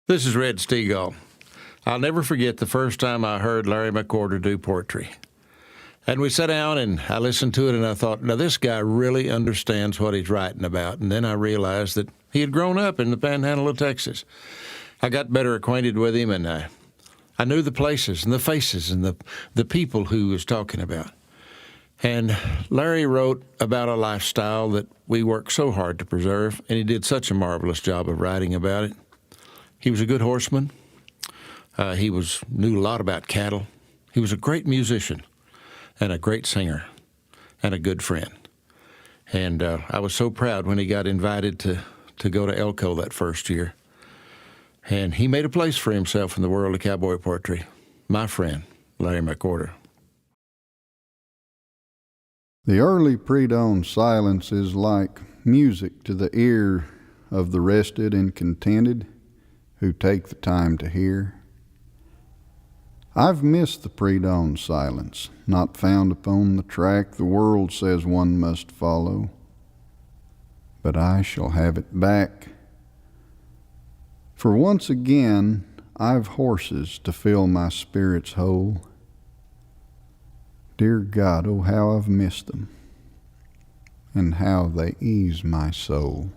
This is Red Stegall. I'll never forget the first time I heard Larry McWhorter do poetry. And we sat down and I listened to it and I thought, now this guy really understands what he's writing about. And then I realized that he had grown up in the panhandle of Texas. I got better acquainted with him and I knew the places and the faces and the people who he was talking about. And Larry wrote about a lifestyle that we work so hard to preserve, and he did such a marvelous job of writing about it. He was a good horseman. He knew a lot about cattle. He was a great musician and a great singer and a good friend. And I was so proud when he got invited to go to Elko that first year. And he made a place for himself in the world of cowboy poetry. My friend, Larry McWhorter. The early pre-dawn silence is like music to the ear of the rested and contented who take the time to hear. I've missed the pre-dawn silence, not found upon the track the world says one must follow, but I shall have it back. For once again I've horses to fill my spirits whole. Dear God, oh how I've missed them, and how they ease my soul.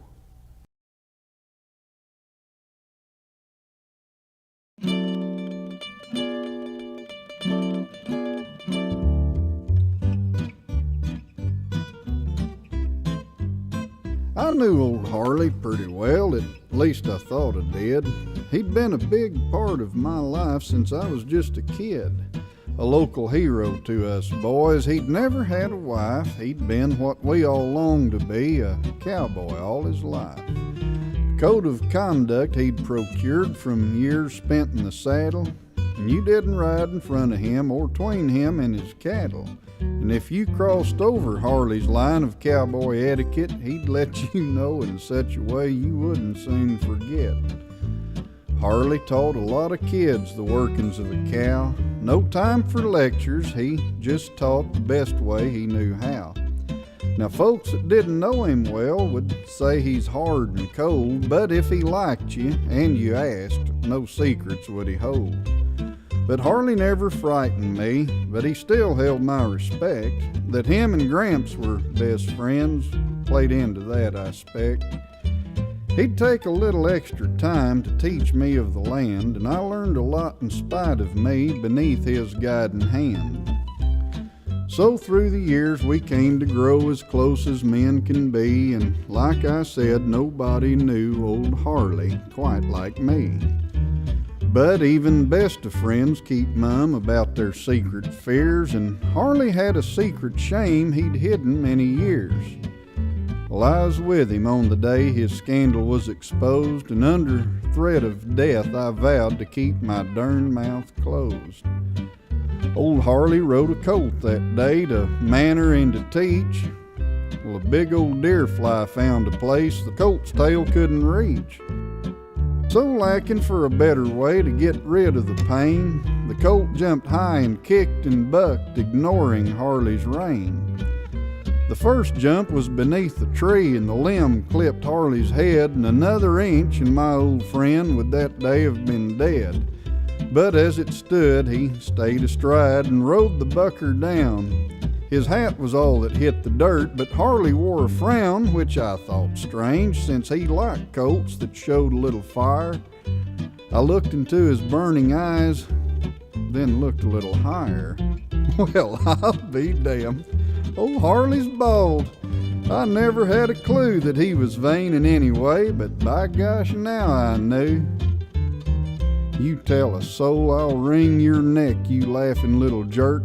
I knew old Harley pretty well, at least I thought I did. He'd been a big part of my life since I was just a kid. A local hero to us boys. He'd never had a wife. He'd been what we all longed to be, a cowboy all his life. A code of conduct he'd procured from years spent in the saddle, and you didn't ride in front of him or tween him and his cattle. And if you crossed over Harley's line of cowboy etiquette, he'd let you know in such a way you wouldn't soon forget. Harley taught a lot of kids the workings of a cow. No time for lectures, he just taught the best way he knew how. Now folks that didn't know him well would say he's hard and cold, but if he liked you and you asked, no secrets would he hold. But Harley never frightened me, but he still held my respect. That him and Gramps were best friends played into that, I expect. He'd take a little extra time to teach me of the land, and I learned a lot in spite of me beneath his guiding hand. So through the years we came to grow as close as men can be, and like I said, nobody knew old Harley quite like me. But even best of friends keep mum about their secret fears, and Harley had a secret shame he'd hidden many years. Well, I was with him on the day his scandal was exposed, and under threat of death I vowed to keep my darn mouth closed. Old Harley rode a colt that day to manner and to teach. Well, a big old deer fly found a place the colt's tail couldn't reach. So lacking for a better way to get rid of the pain, the colt jumped high and kicked and bucked, ignoring Harley's rein. The first jump was beneath the tree, and the limb clipped Harley's head, and another inch and my old friend would that day have been dead. But as it stood, he stayed astride and rode the bucker down. His hat was all that hit the dirt, but Harley wore a frown, which I thought strange, since he liked colts that showed a little fire. I looked into his burning eyes, then looked a little higher. Well, I'll be damned. Old Harley's bald. I never had a clue that he was vain in any way, but by gosh, now I knew. You tell a soul I'll wring your neck, you laughing little jerk.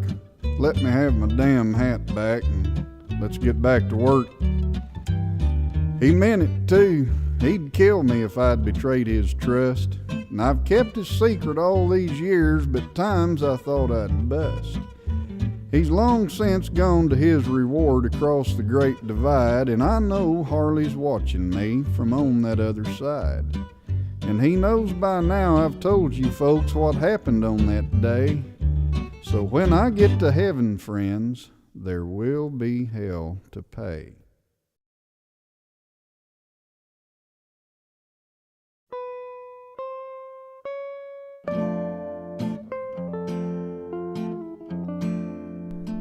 Let me have my damn hat back and let's get back to work. He meant it too. He'd kill me if I'd betrayed his trust. And I've kept his secret all these years, but times I thought I'd bust. He's long since gone to his reward across the great divide, and I know Harley's watching me from on that other side. And he knows by now I've told you folks what happened on that day. So when I get to heaven, friends, there will be hell to pay.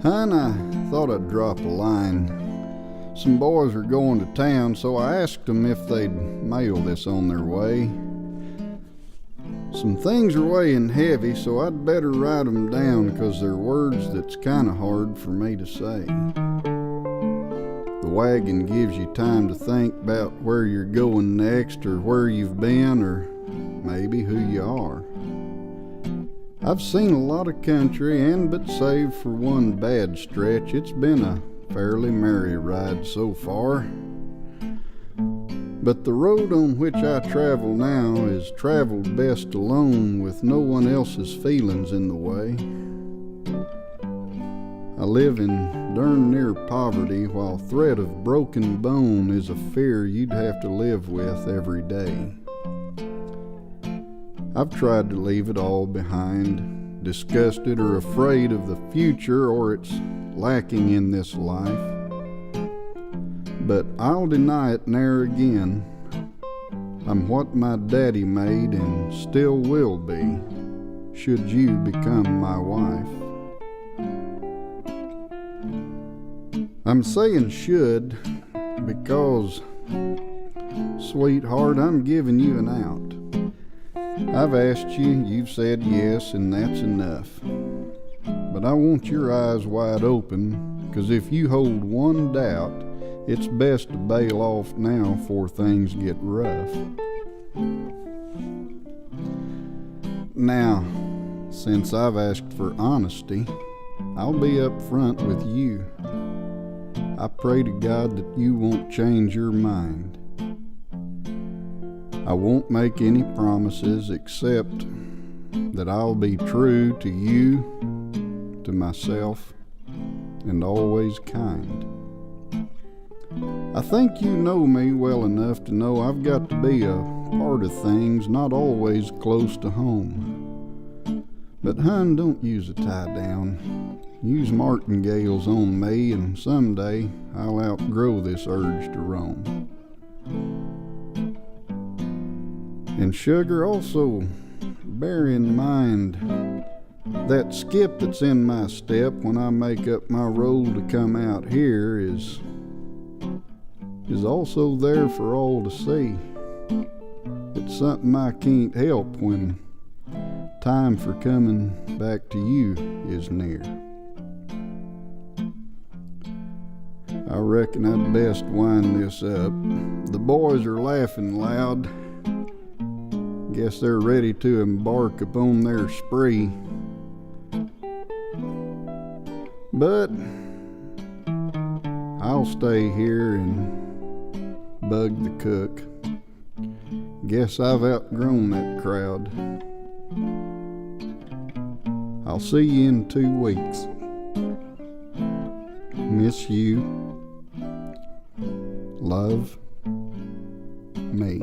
Hun, I thought I'd drop a line. Some boys are going to town, so I asked them if they'd mail this on their way. Some things are weighing heavy, so I'd better write them down, 'cause they're words that's kinda hard for me to say. The wagon gives you time to think about where you're going next, or where you've been, or maybe who you are. I've seen a lot of country, and but save for one bad stretch, it's been a fairly merry ride so far. But the road on which I travel now is traveled best alone, with no one else's feelings in the way. I live in darn near poverty, while threat of broken bone is a fear you'd have to live with every day. I've tried to leave it all behind, disgusted or afraid of the future or its lacking in this life. But I'll deny it ne'er again. I'm what my daddy made and still will be, should you become my wife. I'm saying should because, sweetheart, I'm giving you an out. I've asked you, you've said yes, and that's enough. But I want your eyes wide open, 'cause if you hold one doubt, it's best to bail off now 'fore things get rough. Now, since I've asked for honesty, I'll be up front with you. I pray to God that you won't change your mind. I won't make any promises except that I'll be true to you, to myself, and always kind. I think you know me well enough to know I've got to be a part of things, not always close to home. But hun, don't use a tie down. Use martingales on me, and someday I'll outgrow this urge to roam. And sugar, also bear in mind that skip that's in my step when I make up my roll to come out here is also there for all to see. It's something I can't help when time for coming back to you is near. I reckon I'd best wind this up. The boys are laughing loud. Guess they're ready to embark upon their spree. But I'll stay here and bug the cook. Guess I've outgrown that crowd. I'll see you in 2 weeks. Miss you. Love me.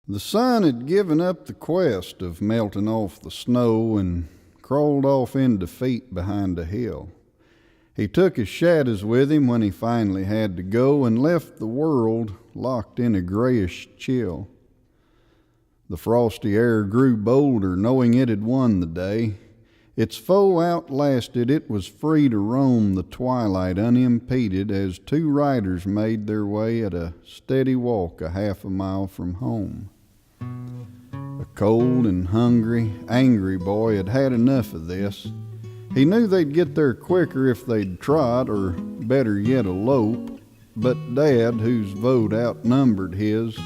The sun had given up the quest of melting off the snow and crawled off in defeat behind a hill. He took his shadows with him when he finally had to go, and left the world locked in a grayish chill. The frosty air grew bolder, knowing it had won the day. Its foe outlasted, it was free to roam the twilight unimpeded, as 2 riders made their way at a steady walk a half a mile from home. A cold and hungry, angry boy had had enough of this. He knew they'd get there quicker if they'd trot, or better yet elope, but Dad, whose vote outnumbered his,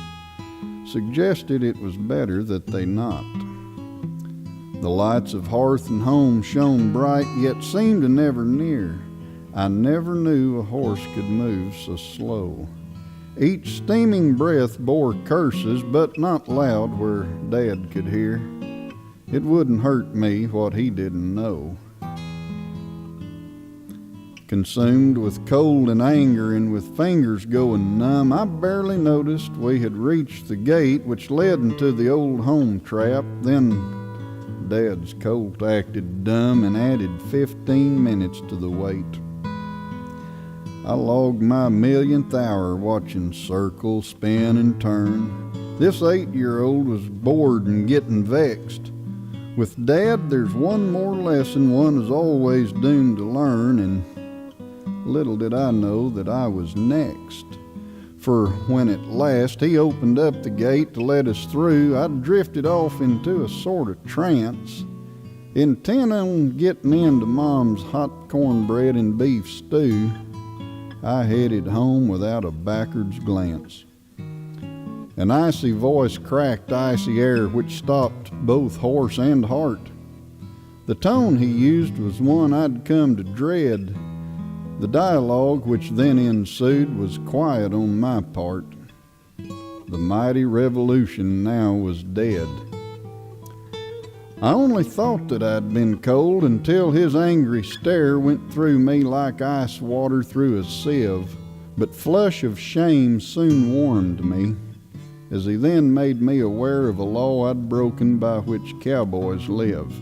suggested it was better that they not. The lights of hearth and home shone bright, yet seemed to never near. I never knew a horse could move so slow. Each steaming breath bore curses, but not loud where Dad could hear. It wouldn't hurt me what he didn't know. Consumed with cold and anger, and with fingers going numb, I barely noticed we had reached the gate which led into the old home trap. Then Dad's colt acted dumb and added 15 minutes to the wait. I logged my millionth hour watching circles spin and turn. This 8-year-old was bored and getting vexed. With Dad, there's one more lesson one is always doomed to learn, and little did I know that I was next. For when at last he opened up the gate to let us through, I drifted off into a sort of trance, intent on getting into Mom's hot cornbread and beef stew. I headed home without a backwards glance. An icy voice cracked icy air which stopped both horse and heart. The tone he used was one I'd come to dread. The dialogue which then ensued was quiet on my part. The mighty revolution now was dead. I only thought that I'd been cold until his angry stare went through me like ice water through a sieve, but flush of shame soon warmed me, as he then made me aware of a law I'd broken by which cowboys live.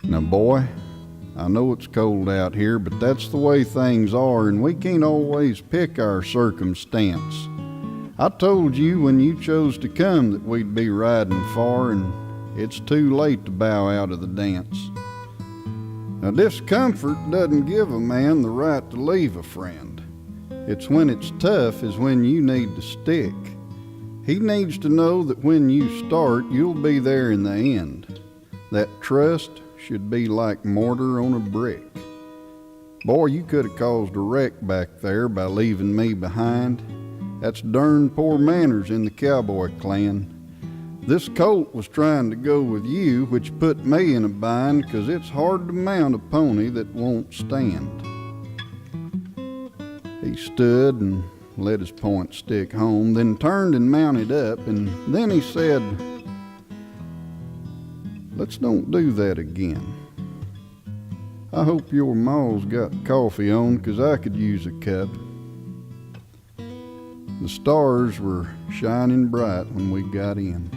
Now, boy, I know it's cold out here, but that's the way things are, and we can't always pick our circumstance. I told you when you chose to come that we'd be riding far, and it's too late to bow out of the dance. Now, discomfort doesn't give a man the right to leave a friend. It's when it's tough is when you need to stick. He needs to know that when you start, you'll be there in the end. That trust should be like mortar on a brick. Boy, you could have caused a wreck back there by leaving me behind. That's darn poor manners in the cowboy clan. This colt was trying to go with you, which put me in a bind, 'cause it's hard to mount a pony that won't stand. He stood and let his point stick home, then turned and mounted up, and then he said, "Let's don't do that again. I hope your maw's got coffee on, 'cause I could use a cup." The stars were shining bright when we got in.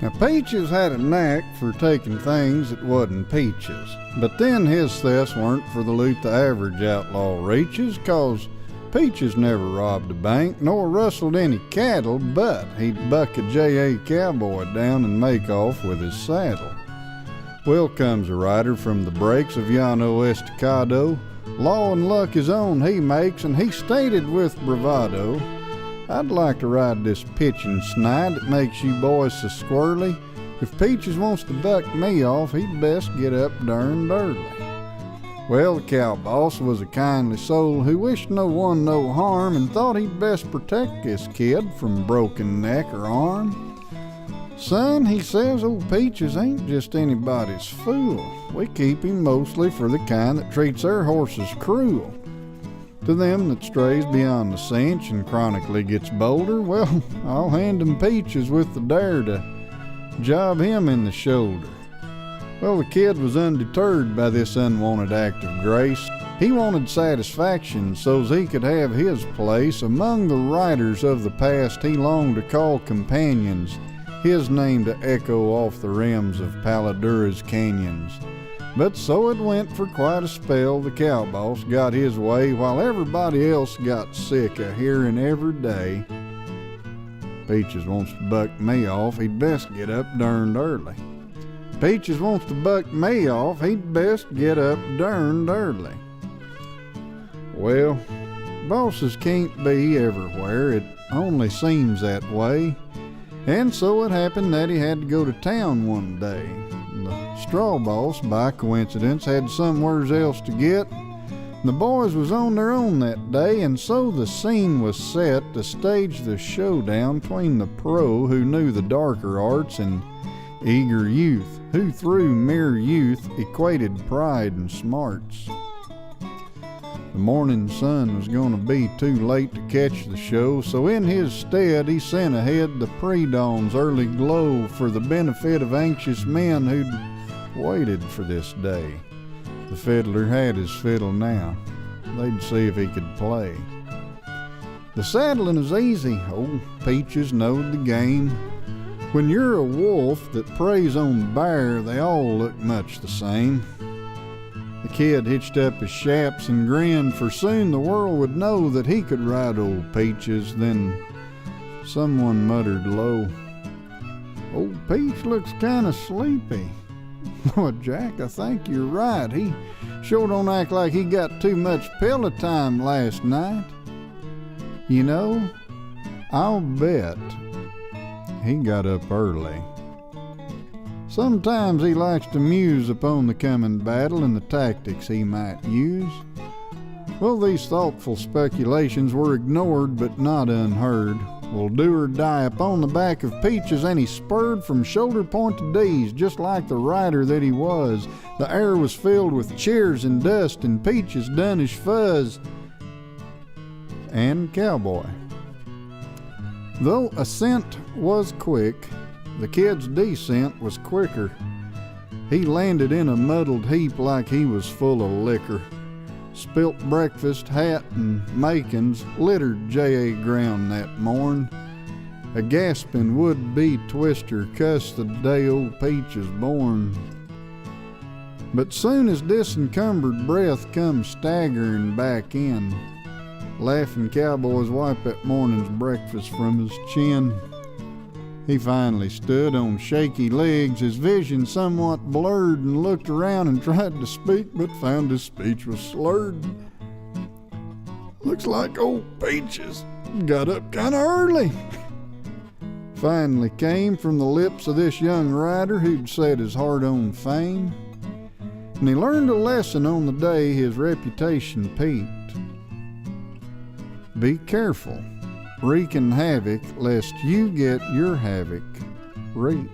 Now, Peaches had a knack for taking things that wasn't peaches, but then his thefts weren't for the loot the average outlaw reaches, 'cause Peaches never robbed a bank nor rustled any cattle, but he'd buck a J.A. cowboy down and make off with his saddle. Well, comes a rider from the breaks of Llano Estacado, law and luck his own he makes, and he stated with bravado, "I'd like to ride this pitching snide that makes you boys so squirrely. If Peaches wants to buck me off, he'd best get up darned early." Well, the cow boss was a kindly soul who wished no one no harm, and thought he'd best protect this kid from broken neck or arm. "Son," he says, "old Peaches ain't just anybody's fool. We keep him mostly for the kind that treats their horses cruel. To them that strays beyond the cinch and chronically gets bolder, well, I'll hand him Peaches with the dare to job him in the shoulder." Well, the kid was undeterred by this unwanted act of grace. He wanted satisfaction so's he could have his place among the riders of the past he longed to call companions, his name to echo off the rims of Paladura's canyons. But so it went for quite a spell. The cow boss got his way while everybody else got sick of hearing every day, "Peaches wants to buck me off, he'd best get up darned early. Peaches wants to buck me off, he'd best get up darned early." Well, bosses can't be everywhere. It only seems that way. And so it happened that he had to go to town one day. The straw boss, by coincidence, had somewheres else to get, The boys was on their own that day, and so the scene was set to stage the showdown between the pro who knew the darker arts and eager youth who through mere youth equated pride and smarts. The morning sun was going to be too late to catch the show, so in his stead he sent ahead the pre-dawn's early glow for the benefit of anxious men who'd waited for this day. The fiddler had his fiddle now. They'd see if he could play. The saddling is easy. Old Peaches knowed the game. When you're a wolf that preys on bear, they all look much the same. The kid hitched up his chaps and grinned, for soon the world would know that he could ride old Peaches. Then someone muttered low, "Old Peach looks kinda sleepy." "Well, Jack, I think you're right. He sure don't act like he got too much pillow time last night. You know, I'll bet he got up early. Sometimes he likes to muse upon the coming battle and the tactics he might use." Well, these thoughtful speculations were ignored but not unheard. Well, do or die upon the back of Peaches, and he spurred from shoulder point to D's, just like the rider that he was. The air was filled with cheers and dust, and Peaches done his fuzz. And Cowboy. Though ascent was quick, the kid's descent was quicker. He landed in a muddled heap like he was full of liquor. Spilt breakfast, hat, and makins littered J.A. ground that morn. A gasping would-be twister cussed the day old Peach was born. But soon his disencumbered breath come staggering back in. Laughing Cowboys wiped that morning's breakfast from his chin. He finally stood on shaky legs, his vision somewhat blurred, and looked around and tried to speak, but found his speech was slurred. "Looks like old Peaches got up kinda early," finally came from the lips of this young rider who'd set his heart on fame. And he learned a lesson on the day his reputation peaked. Be careful, wreaking havoc, lest you get your havoc reaped.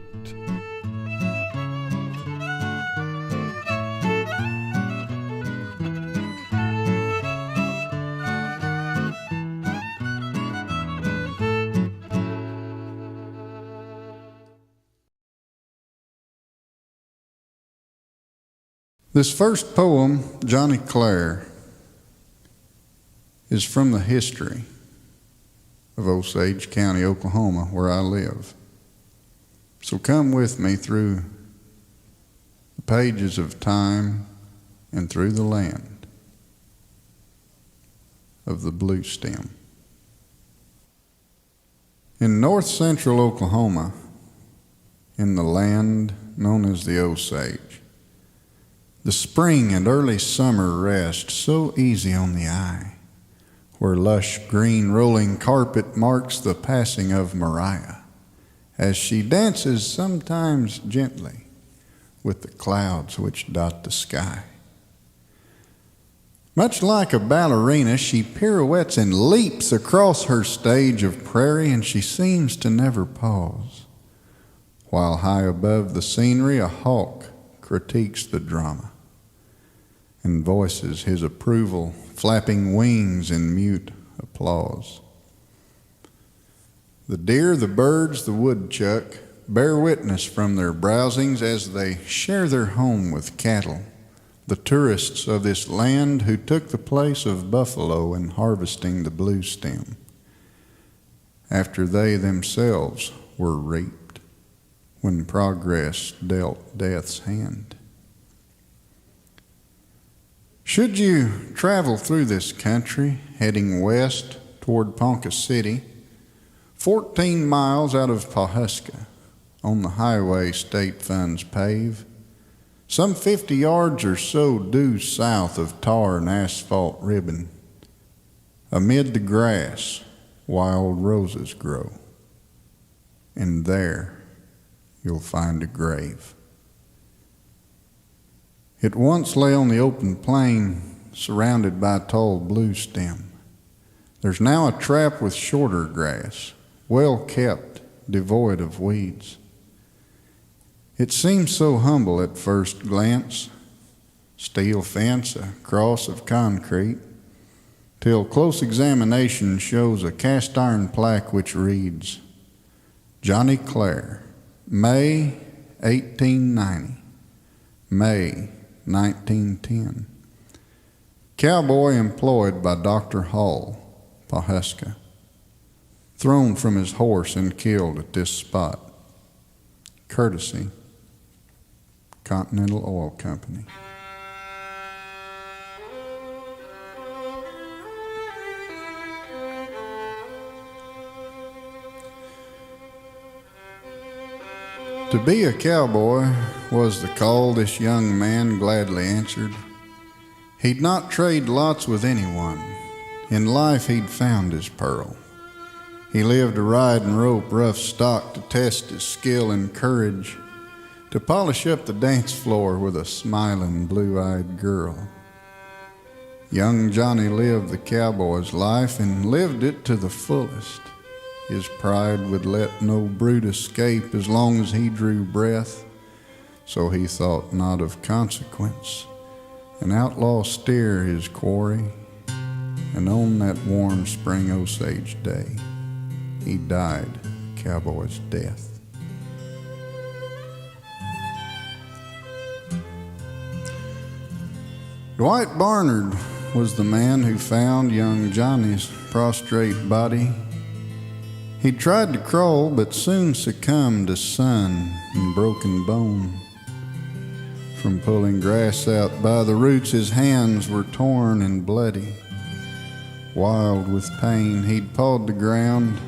This first poem, Johnny Clare, is from the history of Osage County, Oklahoma, where I live. So come with me through the pages of time and through the land of the blue stem. In north central Oklahoma, in the land known as the Osage, the spring and early summer rest so easy on the eye, where lush green rolling carpet marks the passing of Mariah, as she dances sometimes gently with the clouds which dot the sky. Much like a ballerina, she pirouettes and leaps across her stage of prairie, and she seems to never pause, while high above the scenery a hawk critiques the drama and voices his approval, flapping wings in mute applause. The deer, the birds, the woodchuck bear witness from their browsings as they share their home with cattle, the tourists of this land who took the place of buffalo in harvesting the blue stem, after they themselves were reaped when progress dealt death's hand. Should you travel through this country, heading west toward Ponca City, 14 miles out of Pawhuska, on the highway state funds pave, some 50 yards or so due south of tar and asphalt ribbon, amid the grass, wild roses grow, and there you'll find a grave. It once lay on the open plain surrounded by tall blue stem. There's now a trap with shorter grass, well kept, devoid of weeds. It seems so humble at first glance, steel fence, a cross of concrete, till close examination shows a cast iron plaque which reads, Johnny Clare, May 1890, May 1910. Cowboy employed by Dr. Hall, Pawhuska. Thrown from his horse and killed at this spot. Courtesy, Continental Oil Company. To be a cowboy was the call this young man gladly answered. He'd not trade lots with anyone. In life he'd found his pearl. He lived to ride and rope rough stock, to test his skill and courage, to polish up the dance floor with a smiling blue-eyed girl. Young Johnny lived the cowboy's life and lived it to the fullest. His pride would let no brute escape as long as he drew breath, so he thought not of consequence. An outlaw steer his quarry, and on that warm spring Osage day, he died a cowboy's death. Dwight Barnard was the man who found young Johnny's prostrate body. He tried to crawl, but soon succumbed to sun and broken bone. From pulling grass out by the roots, his hands were torn and bloody. Wild with pain, he'd pawed the ground,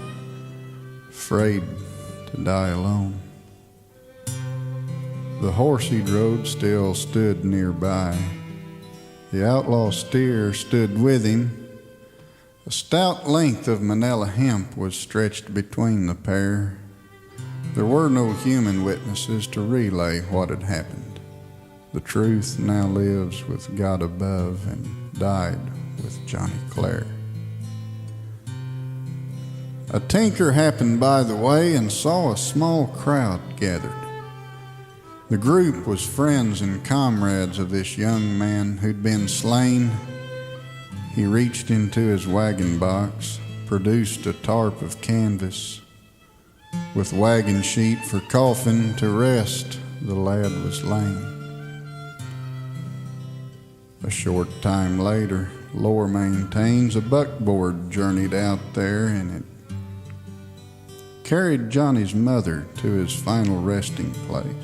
afraid to die alone. The horse he'd rode still stood nearby. The outlaw steer stood with him. A stout length of manila hemp was stretched between the pair. There were no human witnesses to relay what had happened. The truth now lives with God above and died with Johnny Clare. A tinker happened by the way and saw a small crowd gathered. The group was friends and comrades of this young man who'd been slain. He reached into his wagon box, produced a tarp of canvas. With wagon sheet for coffin to rest, the lad was laid. A short time later, lore maintains a buckboard journeyed out there, and it carried Johnny's mother to his final resting place.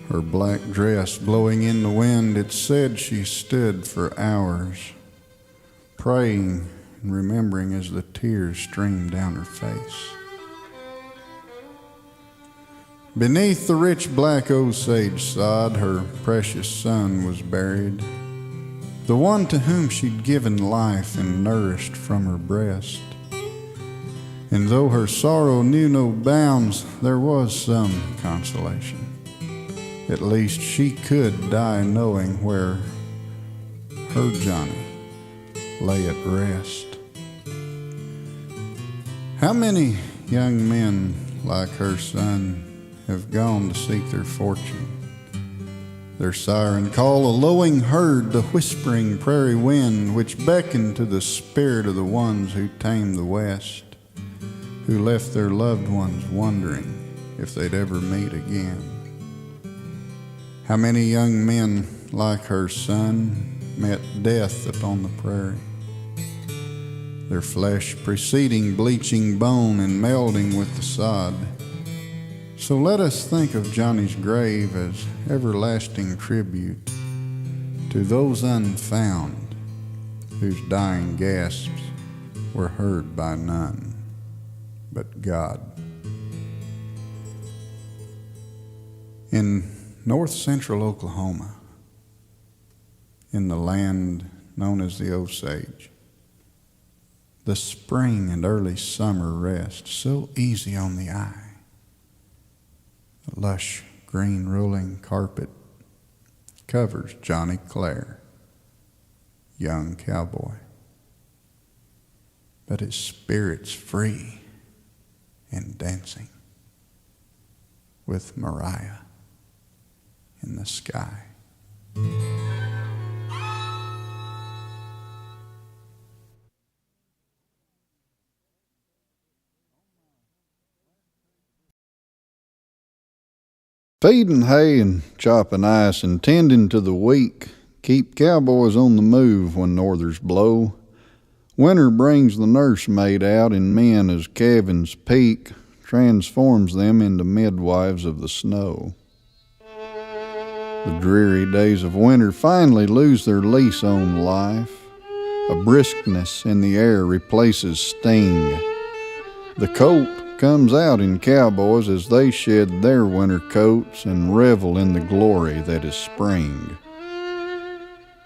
Her black dress blowing in the wind, it said she stood for hours, praying and remembering as the tears streamed down her face. Beneath the rich black Osage sod, her precious son was buried, the one to whom she'd given life and nourished from her breast. And though her sorrow knew no bounds, there was some consolation. At least she could die knowing where her Johnny lay at rest. How many young men like her son have gone to seek their fortune? Their siren call, a lowing herd, the whispering prairie wind, which beckoned to the spirit of the ones who tamed the West, who left their loved ones wondering if they'd ever meet again. How many young men like her son met death upon the prairie, their flesh preceding bleaching bone and melding with the sod. So let us think of Johnny's grave as everlasting tribute to those unfound whose dying gasps were heard by none but God. In north central Oklahoma, in the land known as the Osage, the spring and early summer rest so easy on the eye. The lush green rolling carpet covers Johnny Clare young cowboy, but his spirit's free and dancing with Mariah in the sky. Feeding hay and chopping ice and tending to the weak keep cowboys on the move when northers blow. Winter brings the nursemaid out in men as cabins peak, transforms them into midwives of the snow. The dreary days of winter finally lose their lease on life. A briskness in the air replaces sting. The colt comes out in cowboys as they shed their winter coats and revel in the glory that is spring.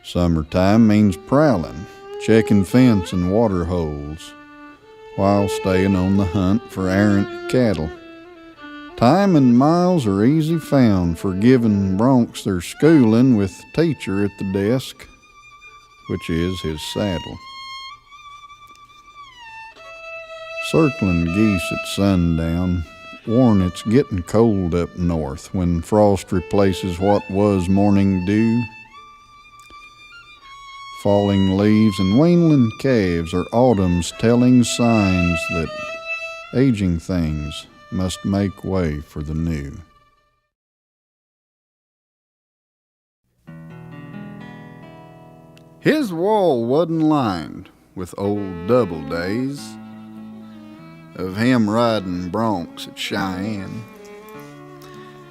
Summertime means prowling, checking fence and water holes, while staying on the hunt for errant cattle. Time and miles are easy found for giving broncs their schooling with teacher at the desk, which is his saddle. Circling geese at sundown warn it's getting cold up north when frost replaces what was morning dew. Falling leaves and weanling calves are autumn's telling signs that aging things must make way for the new. His wall wasn't lined with old Doubledays of him riding broncs at Cheyenne.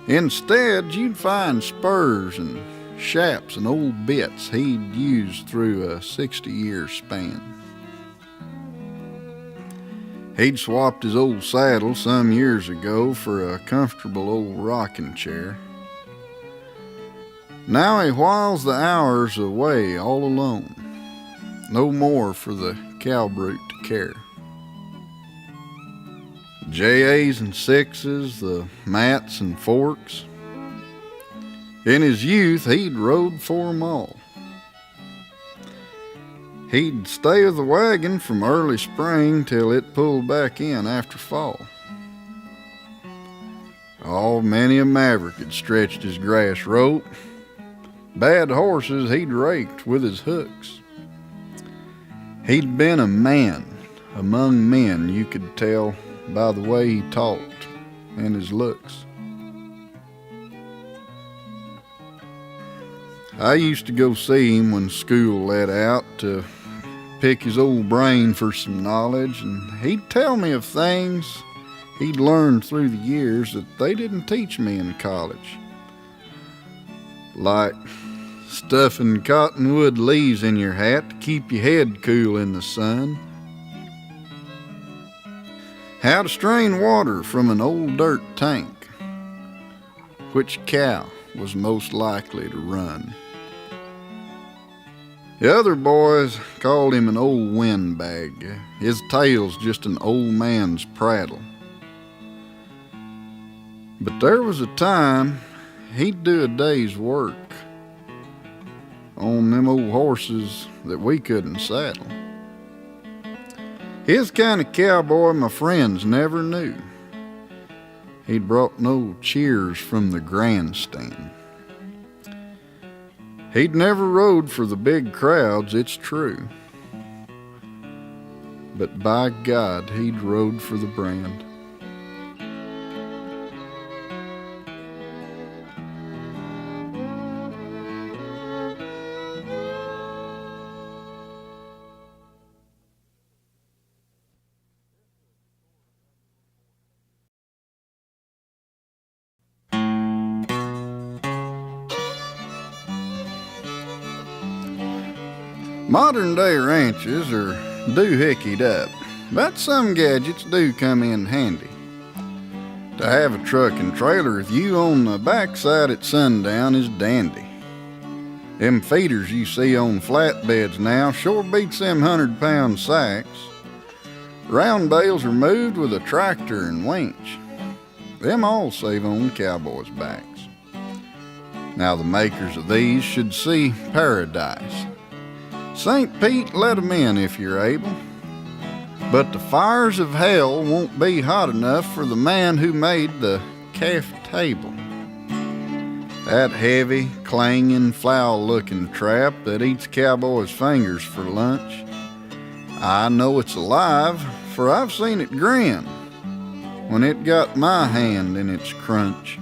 Instead, you'd find spurs and shaps and old bits he'd used through a 60-year span. He'd swapped his old saddle some years ago for a comfortable old rocking chair. Now he whiles the hours away all alone, no more for the cowbrute to care. JAs and sixes, the mats and forks. In his youth, he'd rode for 'em all. He'd stay with the wagon from early spring till it pulled back in after fall. Oh, many a maverick had stretched his grass rope. Bad horses he'd raked with his hooks. He'd been a man among men, you could tell by the way he talked and his looks. I used to go see him when school let out to pick his old brain for some knowledge, and he'd tell me of things he'd learned through the years that they didn't teach me in college. Like stuffing cottonwood leaves in your hat to keep your head cool in the sun. How to strain water from an old dirt tank. Which cow was most likely to run. The other boys called him an old windbag. His tale's just an old man's prattle. But there was a time he'd do a day's work on them old horses that we couldn't saddle. His kind of cowboy my friends never knew. He'd brought no cheers from the grandstand. He'd never rode for the big crowds, it's true. But by God, he'd rode for the brand. Modern day ranches are doohickied up, but some gadgets do come in handy. To have a truck and trailer with you on the backside at sundown is dandy. Them feeders you see on flatbeds now sure beats them 100-pound sacks. Round bales are moved with a tractor and winch. Them all save on cowboys' backs. Now the makers of these should see paradise. St. Pete, let 'em in if you're able. But the fires of hell won't be hot enough for the man who made the calf table. That heavy, clanging, foul-looking trap that eats Cowboy's fingers for lunch. I know it's alive, for I've seen it grin when it got my hand in its crunch.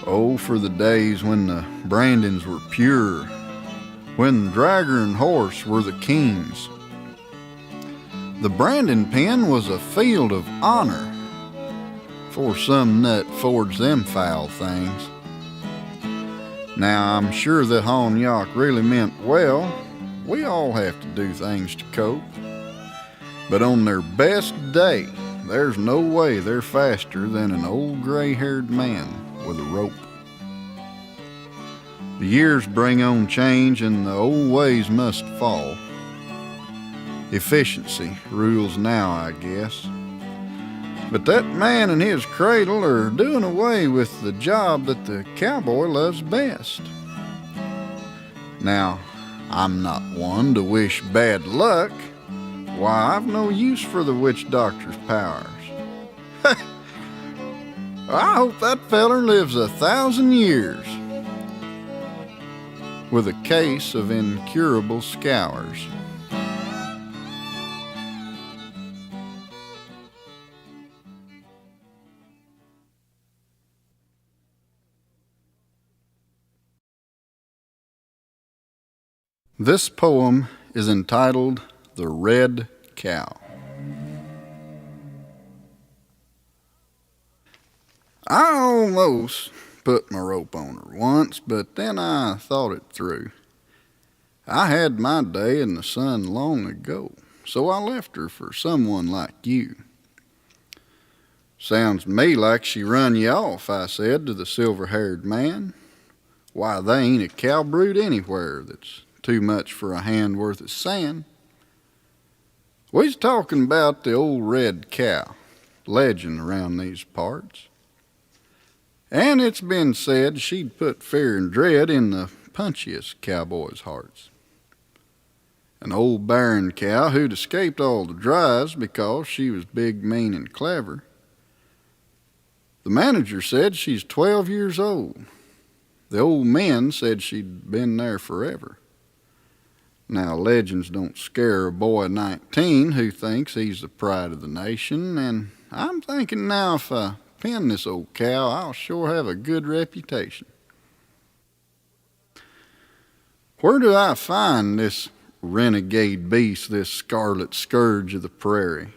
Oh, for the days when the brandings were pure, when dragger and horse were the kings. The branding pen was a field of honor, for some nut forged them foul things. Now I'm sure the Honyak really meant well. We all have to do things to cope. But on their best day, there's no way they're faster than an old gray-haired man with a rope. The years bring on change and the old ways must fall. Efficiency rules now, I guess. But that man and his cradle are doing away with the job that the cowboy loves best. Now, I'm not one to wish bad luck. Why, I've no use for the witch doctor's powers. I hope that feller lives 1,000 years with a case of incurable scours. This poem is entitled The Red Cow. I almost put my rope on her once, but then I thought it through. I had my day in the sun long ago, so I left her for someone like you. Sounds to me like she run you off, I said to the silver-haired man. Why, they ain't a cow brood anywhere that's too much for a hand worth of sand. We's talking about the old red cow, legend around these parts. And it's been said she'd put fear and dread in the punchiest cowboys' hearts. An old barren cow who'd escaped all the drives because she was big, mean, and clever. The manager said she's 12 years old. The old men said she'd been there forever. Now, legends don't scare a boy 19 who thinks he's the pride of the nation, and I'm thinking now if I pin this old cow, I'll sure have a good reputation. Where do I find this renegade beast, this scarlet scourge of the prairie?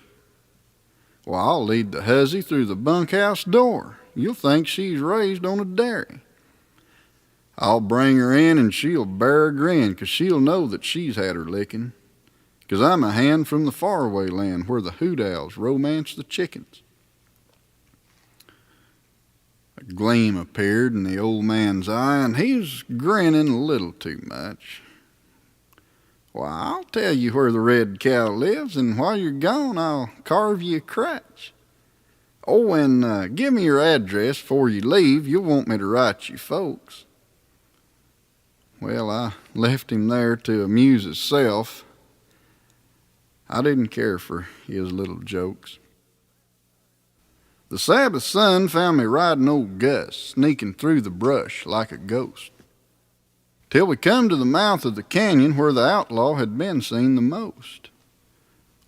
Well, I'll lead the hussy through the bunkhouse door. You'll think she's raised on a dairy. I'll bring her in and she'll bear a grin, 'cause she'll know that she's had her licking. 'Cause I'm a hand from the faraway land where the hoot owls romance the chickens. A gleam appeared in the old man's eye, and he was grinning a little too much. Why, I'll tell you where the red cow lives, and while you're gone, I'll carve you a crutch. Oh, and give me your address before you leave. You'll want me to write you folks. Well, I left him there to amuse himself. I didn't care for his little jokes. The Sabbath sun found me riding old Gus, sneaking through the brush like a ghost, till we come to the mouth of the canyon where the outlaw had been seen the most.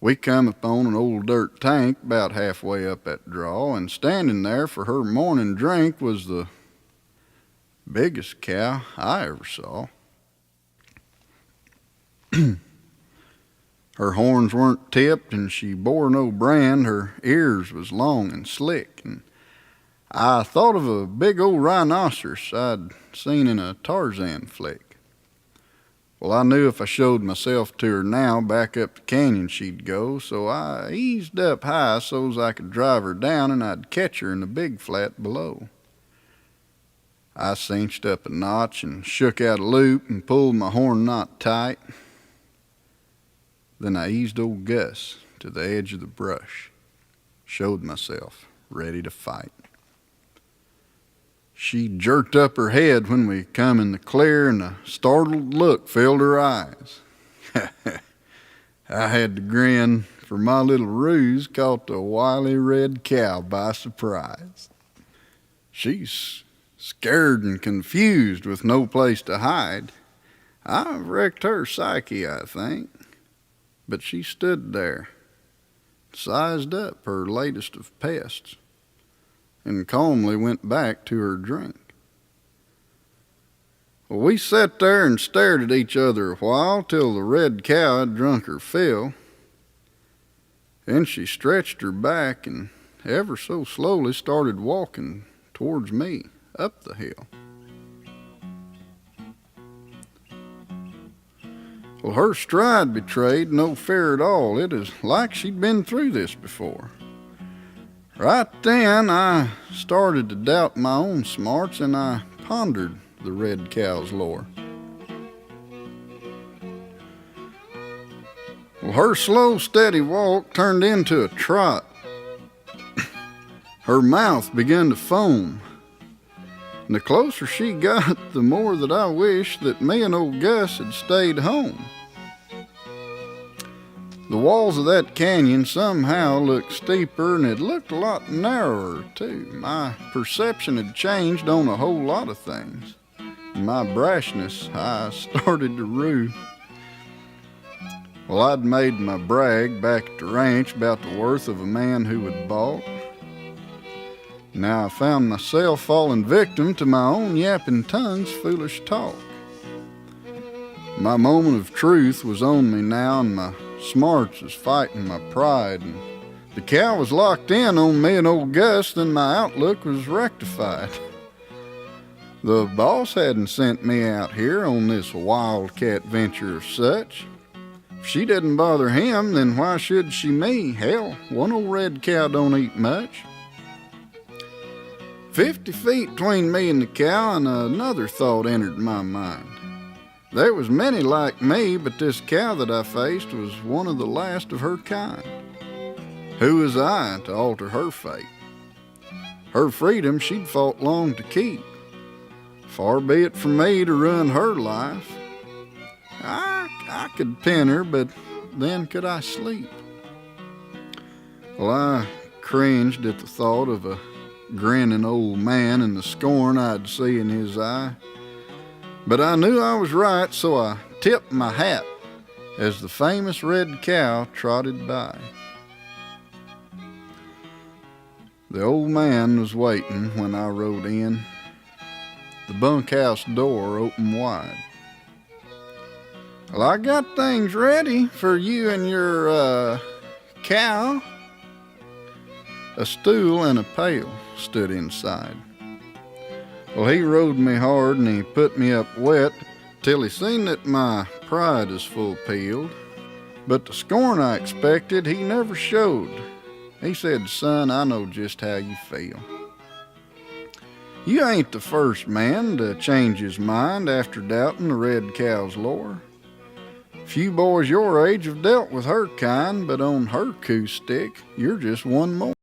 We come upon an old dirt tank about halfway up that draw, and standing there for her morning drink was the biggest cow I ever saw. Her horns weren't tipped, and she bore no brand. Her ears was long and slick, and I thought of a big old rhinoceros I'd seen in a Tarzan flick. Well, I knew if I showed myself to her now, back up the canyon she'd go, so I eased up high so's I could drive her down and I'd catch her in the big flat below. I cinched up a notch and shook out a loop and pulled my horn knot tight. Then I eased old Gus to the edge of the brush, showed myself ready to fight. She jerked up her head when we come in the clear, and a startled look filled her eyes. I had to grin, for my little ruse caught the wily red cow by surprise. She's scared and confused with no place to hide. I've wrecked her psyche, I think. But she stood there, sized up her latest of pests, and calmly went back to her drink. Well, we sat there and stared at each other a while till the red cow had drunk her fill. Then she stretched her back and ever so slowly started walking towards me up the hill. Well, her stride betrayed no fear at all. It is like she'd been through this before. Right then, I started to doubt my own smarts, and I pondered the red cow's lore. Well, her slow, steady walk turned into a trot. Her mouth began to foam. And the closer she got, the more that I wished that me and old Gus had stayed home. The walls of that canyon somehow looked steeper, and it looked a lot narrower, too. My perception had changed on a whole lot of things. In my brashness, I started to rue. Well, I'd made my brag back at the ranch about the worth of a man who had bought. Now I found myself falling victim to my own yapping tongue's foolish talk. My moment of truth was on me now, and my smarts was fighting my pride, and the cow was locked in on me and old Gus. Then my outlook was rectified. The boss hadn't sent me out here on this wildcat venture of such. If she didn't bother him, then why should she me? Hell, one old red cow don't eat much. 50 feet between me and the cow, and another thought entered my mind. There was many like me, but this cow that I faced was one of the last of her kind. Who was I to alter her fate? Her freedom she'd fought long to keep. Far be it from me to ruin her life. I could pin her, but then could I sleep? Well, I cringed at the thought of a grinning old man and the scorn I'd see in his eye. But I knew I was right, so I tipped my hat as the famous red cow trotted by. The old man was waiting when I rode in. The bunkhouse door opened wide. Well, I got things ready for you and your, cow. A stool and a pail stood inside. Well, he rode me hard and he put me up wet till he seen that my pride is full peeled. But the scorn I expected he never showed. He said, "Son, I know just how you feel. You ain't the first man to change his mind after doubting the red cow's lore. Few boys your age have dealt with her kind, but on her coos stick, you're just one more."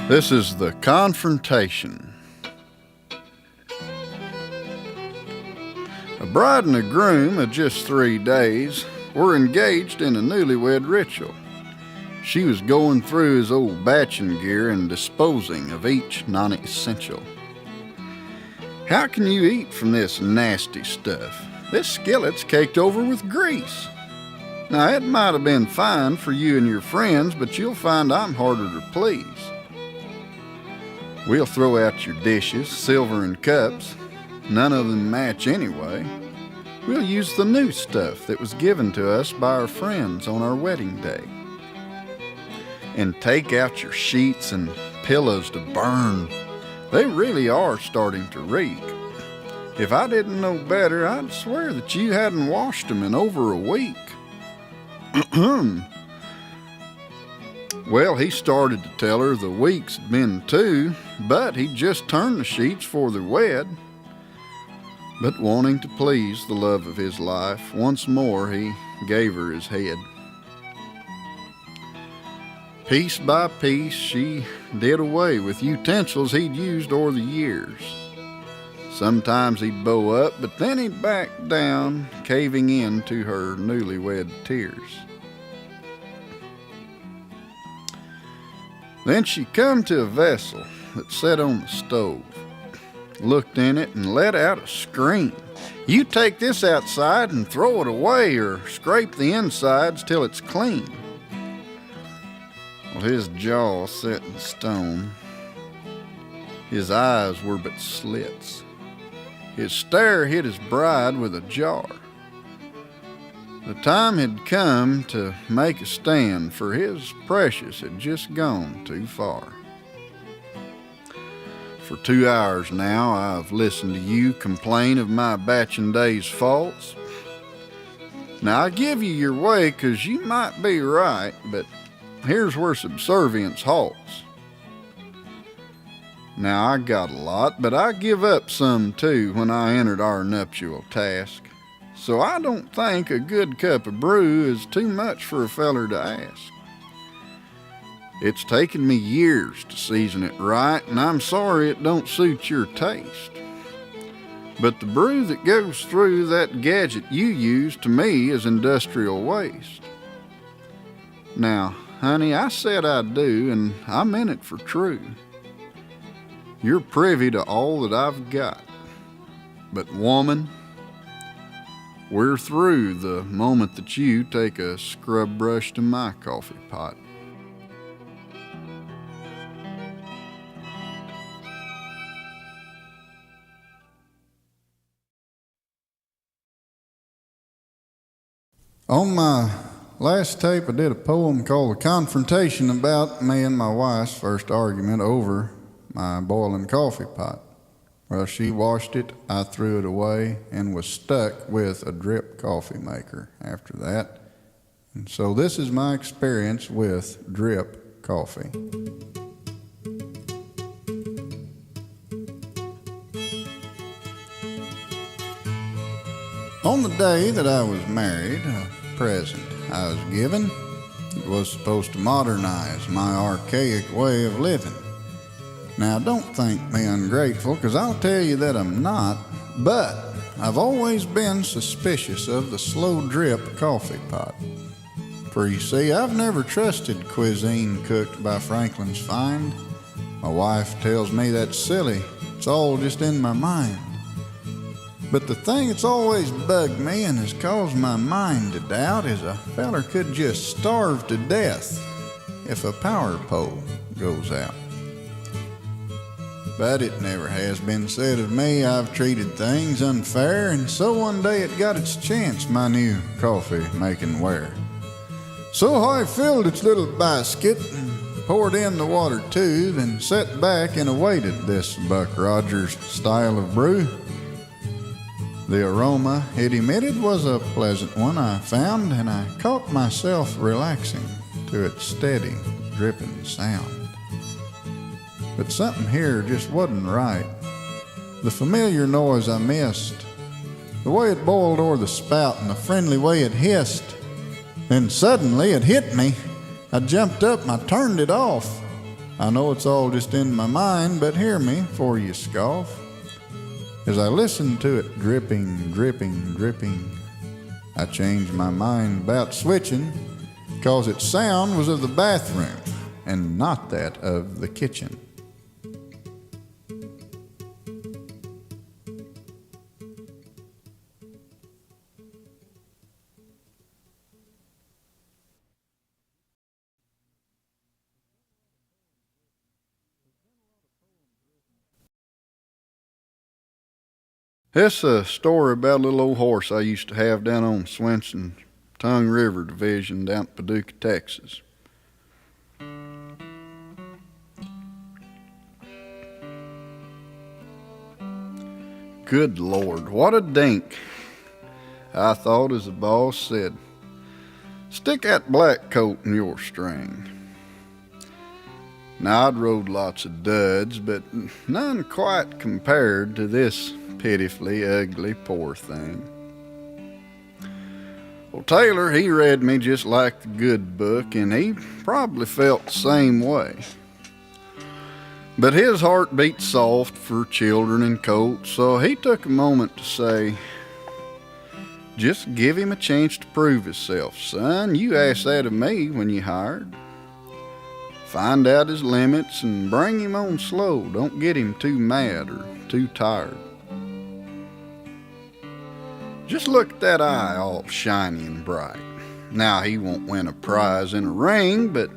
This is the confrontation. A bride and a groom of just 3 days were engaged in a newlywed ritual. She was going through his old batching gear and disposing of each non-essential. "How can you eat from this nasty stuff? This skillet's caked over with grease. Now, it might have been fine for you and your friends, but you'll find I'm harder to please. We'll throw out your dishes, silver and cups. None of them match anyway. We'll use the new stuff that was given to us by our friends on our wedding day. And take out your sheets and pillows to burn. They really are starting to reek. If I didn't know better, I'd swear that you hadn't washed them in over a week. Well, he started to tell her the weeks had been 2, but he'd just turned the sheets for they're wet. But wanting to please the love of his life, once more he gave her his head. Piece by piece, she did away with utensils he'd used o'er the years. Sometimes he'd bow up, but then he'd back down, caving in to her newlywed tears. Then she come to a vessel that set on the stove, looked in it and let out a scream. You take this outside and throw it away or scrape the insides till it's clean. Well, his jaw set in stone. His eyes were but slits. His stare hit his bride with a jar. The time had come to make a stand, for his precious had just gone too far. For 2 hours now I've listened to you complain of my batching day's faults. Now I give you your way 'cause you might be right, but here's where subservience halts. Now I got a lot, but I give up some too when I entered our nuptial task. So I don't think a good cup of brew is too much for a feller to ask. It's taken me years to season it right, and I'm sorry it don't suit your taste. But the brew that goes through that gadget you use to me is industrial waste. Now, honey, I said I do, and I meant it for true. You're privy to all that I've got. But woman, we're through the moment that you take a scrub brush to my coffee pot. On my last tape, I did a poem called The Confrontation about me and my wife's first argument over my boiling coffee pot. Well, she washed it, I threw it away, and was stuck with a drip coffee maker after that. And so this is my experience with drip coffee. On the day that I was married, a present I was given. It was supposed to modernize my archaic way of living. Now, don't think me ungrateful, 'cause I'll tell you that I'm not, but I've always been suspicious of the slow drip coffee pot. For you see, I've never trusted cuisine cooked by Franklin's Find. My wife tells me that's silly. It's all just in my mind. But the thing that's always bugged me and has caused my mind to doubt is a feller could just starve to death if a power pole goes out. But it never has been said of me I've treated things unfair, and so one day it got its chance, my new coffee-making ware. So I filled its little basket and poured in the water too, then sat back and awaited this Buck Rogers style of brew. The aroma it emitted was a pleasant one, I found, and I caught myself relaxing to its steady, dripping sound. But something here just wasn't right. The familiar noise I missed, the way it boiled o'er the spout and the friendly way it hissed. Then suddenly it hit me. I jumped up and I turned it off. I know it's all just in my mind, but hear me 'fore you scoff. As I listened to it dripping, dripping, dripping, I changed my mind about switching, 'cause its sound was of the bathroom and not that of the kitchen. It's a story about a little old horse I used to have down on Swenson Tongue River Division down at Paducah, Texas. Good Lord, what a dink, I thought as the boss said, "Stick that black coat in your string." Now, I'd rode lots of duds, but none quite compared to this pitifully ugly poor thing. Well, Taylor, he read me just like the good book, and he probably felt the same way. But his heart beat soft for children and colts, so he took a moment to say, "Just give him a chance to prove himself, son. You asked that of me when you hired. Find out his limits and bring him on slow. Don't get him too mad or too tired. Just look at that eye all shiny and bright. Now, he won't win a prize in a ring, but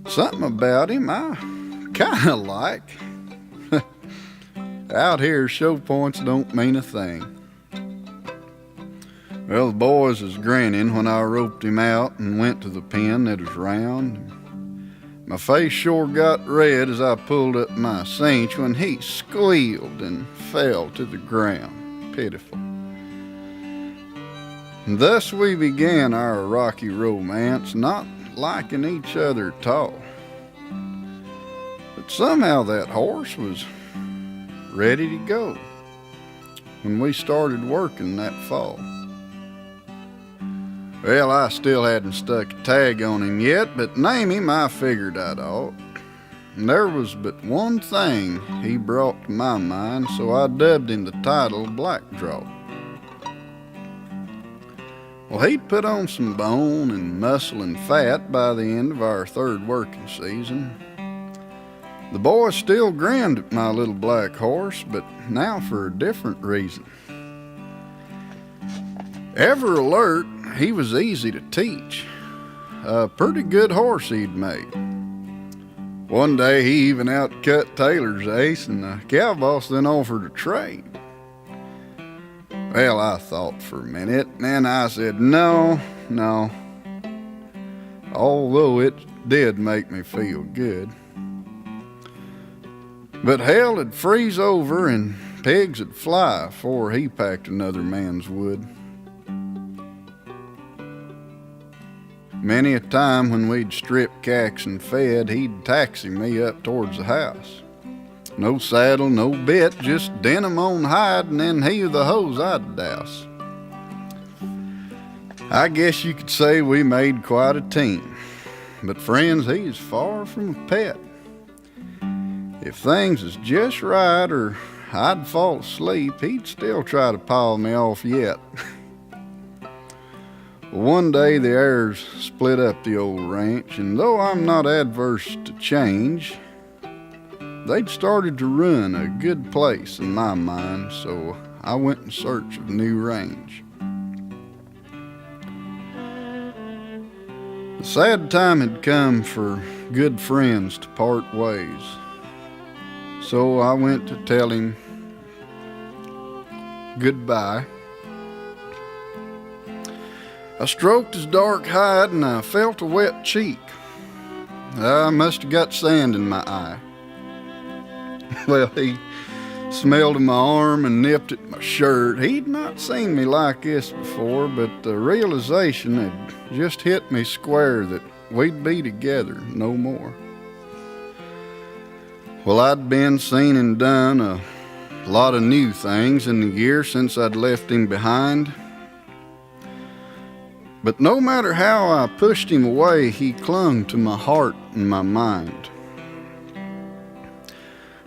something about him I kinda like. Out here, show points don't mean a thing." Well, the boys was grinning when I roped him out and went to the pen that was round. My face sure got red as I pulled up my cinch when he squealed and fell to the ground, pitiful. And thus we began our rocky romance, not liking each other at all. But somehow that horse was ready to go when we started working that fall. Well, I still hadn't stuck a tag on him yet, but name him I figured I'd ought. And there was but one thing he brought to my mind, so I dubbed him the title Black Draw. Well, he'd put on some bone and muscle and fat by the end of our third working season. The boys still grinned at my little black horse, but now for a different reason. Ever alert, he was easy to teach. A pretty good horse he'd made. One day he even outcut Taylor's ace, and the cow boss then offered a trade. Well, I thought for a minute, and then I said, no. Although it did make me feel good. But hell would freeze over and pigs would fly before he packed another man's wood. Many a time when we'd strip cacks and fed, he'd taxi me up towards the house. No saddle, no bit, just denim on hide, and then he the hose I'd douse. I guess you could say we made quite a team. But friends, he's far from a pet. If things is just right or I'd fall asleep, he'd still try to pile me off yet. One day the heirs split up the old ranch, and though I'm not adverse to change, they'd started to run a good place in my mind, so I went in search of new range. The sad time had come for good friends to part ways, so I went to tell him goodbye. I stroked his dark hide and I felt a wet cheek. I must have got sand in my eye. Well, he smelled of my arm and nipped at my shirt. He'd not seen me like this before, but the realization had just hit me square that we'd be together no more. Well, I'd been, seen, and done a lot of new things in the year since I'd left him behind. But no matter how I pushed him away, he clung to my heart and my mind.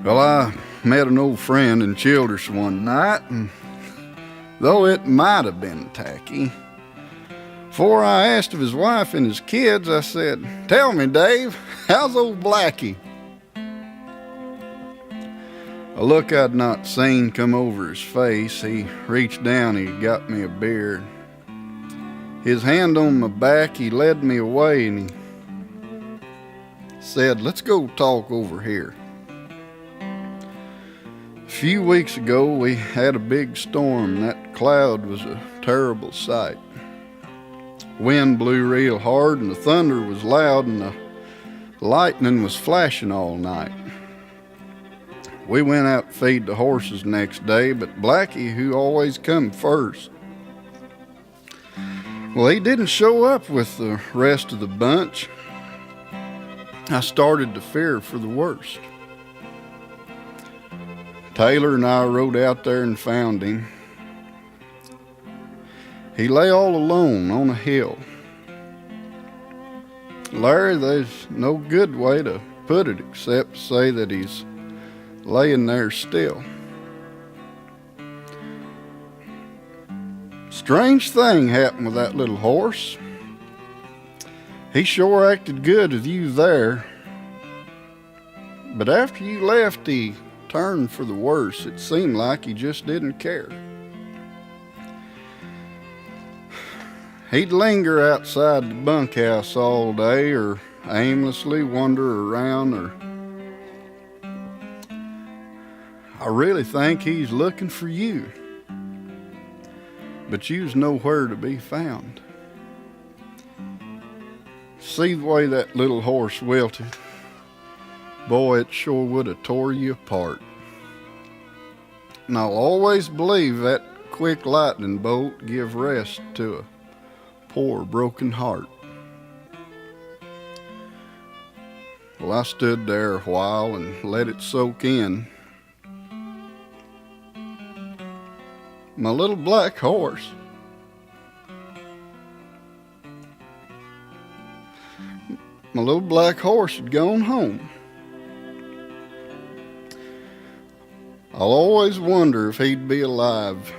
Well, I met an old friend in Childress one night, and though it might have been tacky, before I asked of his wife and his kids, I said, "Tell me, Dave, how's old Blackie?" A look I'd not seen come over his face. He reached down, he got me a beer. His hand on my back, he led me away and he said, "Let's go talk over here." A few weeks ago, we had a big storm. That cloud was a terrible sight. Wind blew real hard and the thunder was loud and the lightning was flashing all night. We went out to feed the horses next day, but Blackie, who always come first, well, he didn't show up with the rest of the bunch. I started to fear for the worst. Taylor and I rode out there and found him. He lay all alone on a hill. Larry, there's no good way to put it except to say that he's laying there still. Strange thing happened with that little horse. He sure acted good with you there, but after you left, he turned for the worse. It seemed like he just didn't care. He'd linger outside the bunkhouse all day or aimlessly wander around, or I really think he's looking for you, but you's nowhere to be found. See the way that little horse wilted? Boy, it sure would have tore you apart. And I'll always believe that quick lightning bolt give rest to a poor broken heart. Well, I stood there a while and let it soak in. My little black horse. My little black horse had gone home. I'll always wonder if he'd be alive.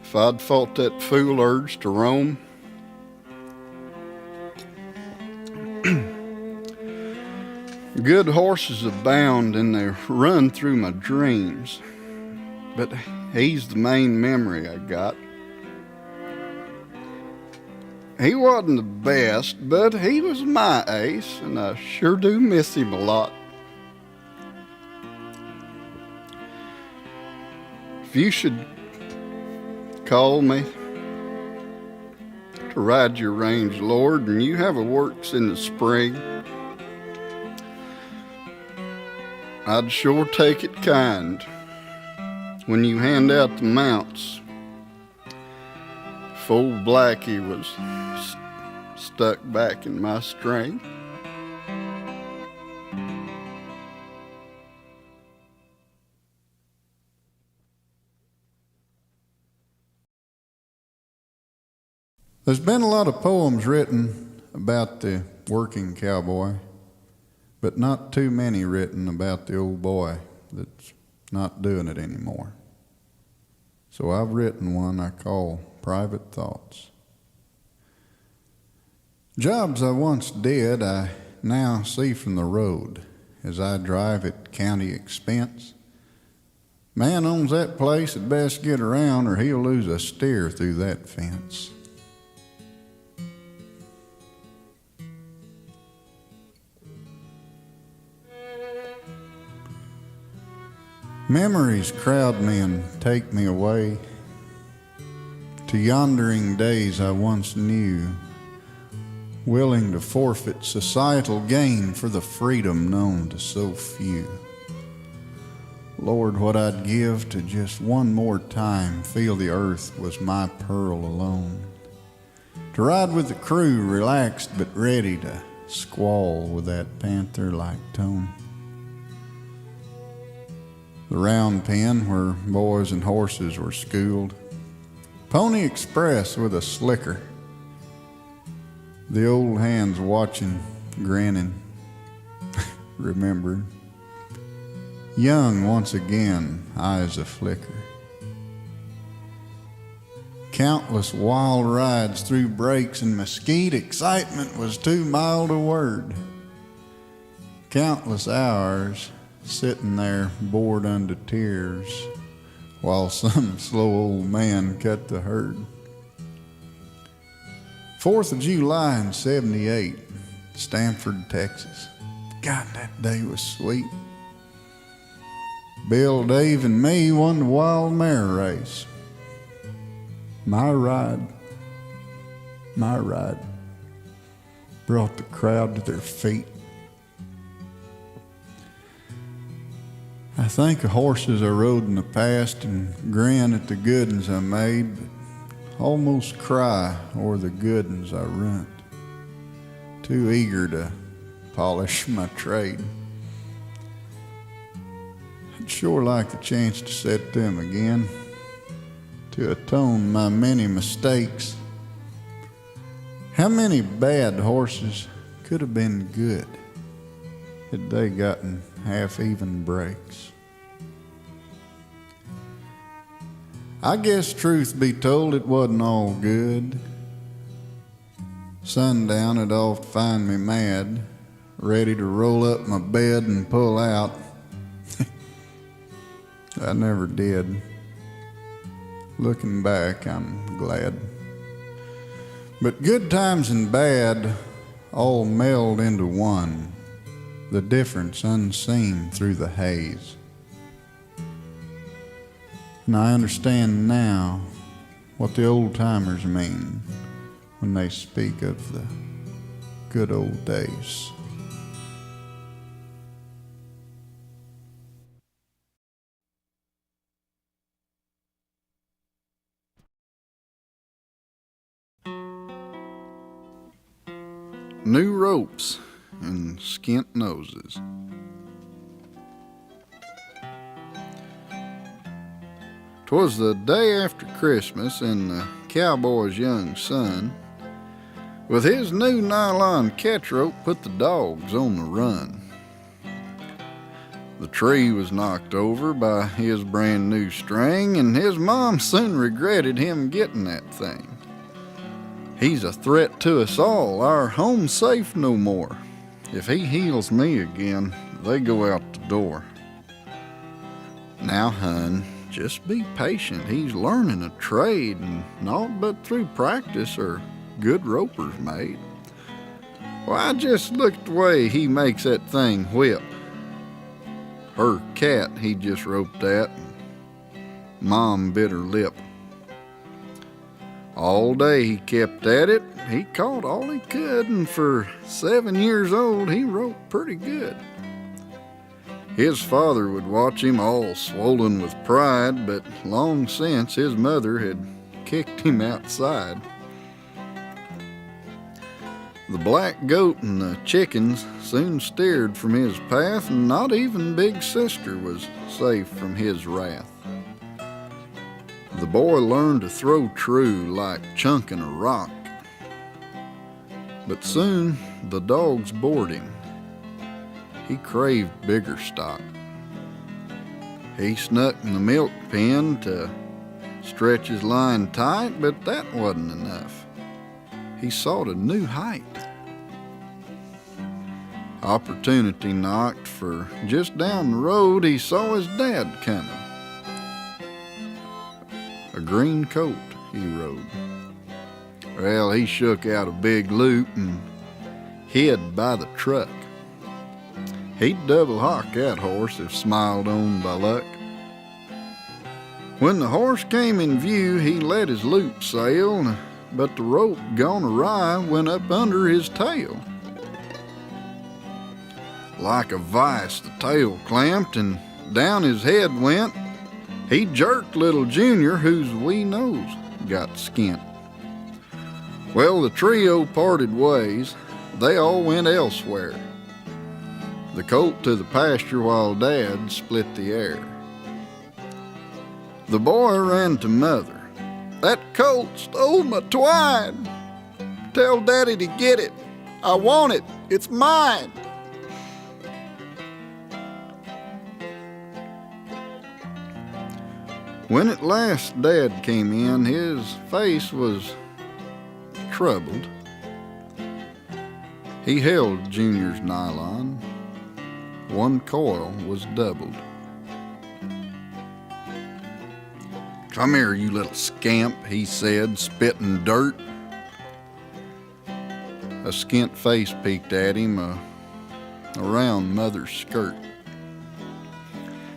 If I'd fought that fool urge to roam. Good horses abound and they run through my dreams, but he's the main memory I got. He wasn't the best, but he was my ace, and I sure do miss him a lot. If you should call me to ride your range, Lord, and you have a works in the spring, I'd sure take it kind when you hand out the mounts. If old Blackie was stuck back in my string. There's been a lot of poems written about the working cowboy, but not too many written about the old boy that's not doing it anymore. So I've written one I call Private Thoughts. Jobs I once did, I now see from the road as I drive at county expense. Man owns that place had best get around or he'll lose a steer through that fence. Memories crowd me and take me away to yondering days I once knew, willing to forfeit societal gain for the freedom known to so few. Lord, what I'd give to just one more time feel the earth was my pearl alone, to ride with the crew relaxed but ready to squall with that panther-like tone. The round pen where boys and horses were schooled, Pony Express with a slicker, the old hands watching, grinning, remembering. Young once again, eyes a flicker. Countless wild rides through breaks and mesquite, excitement was too mild a word. Countless hours sitting there bored unto tears while some slow old man cut the herd. 4th of July in 78, Stamford, Texas. God, that day was sweet. Bill, Dave, and me won the wild mare race. My ride brought the crowd to their feet. I think of horses I rode in the past and grin at the good uns I made, but almost cry o'er the good uns I runt, too eager to polish my trade. I'd sure like the chance to set them again, to atone my many mistakes. How many bad horses could have been good had they gotten half-even breaks? I guess truth be told, it wasn't all good. Sundown had oft find me mad, ready to roll up my bed and pull out. I never did. Looking back, I'm glad. But good times and bad all meld into one, the difference unseen through the haze. And I understand now what the old-timers mean when they speak of the good old days. New ropes and skint noses. 'Twas the day after Christmas, and the cowboy's young son, with his new nylon catch rope, put the dogs on the run. The tree was knocked over by his brand new string, and his mom soon regretted him getting that thing. He's a threat to us all. Our home's safe no more. If he heals me again, they go out the door. Now, hun, just be patient. He's learning a trade, and naught but through practice are good ropers made. Why, just look the way he makes that thing whip. Her cat he just roped at, and Mom bit her lip. All day he kept at it. He caught all he could, and for 7 years old he roped pretty good. His father would watch him all swollen with pride, but long since his mother had kicked him outside. The black goat and the chickens soon steered from his path, and not even Big Sister was safe from his wrath. The boy learned to throw true like chunking a rock, but soon the dogs bored him. He craved bigger stock. He snuck in the milk pen to stretch his line tight, but that wasn't enough. He sought a new height. Opportunity knocked, for just down the road he saw his dad coming. A green coat he rode. Well, he shook out a big loop and hid by the truck. He'd double hawk that horse if smiled on by luck. When the horse came in view, he let his loop sail, but the rope gone awry went up under his tail. Like a vice, the tail clamped and down his head went. He jerked little Junior, whose wee nose got skint. Well, the trio parted ways. They all went elsewhere. The colt to the pasture while Dad split the air. The boy ran to Mother. "That colt stole my twine. Tell Daddy to get it. I want it. It's mine." When at last Dad came in, his face was troubled. He held Junior's nylon. One coil was doubled. "Come here, you little scamp," he said, spitting dirt. A skint face peeked at him around Mother's skirt.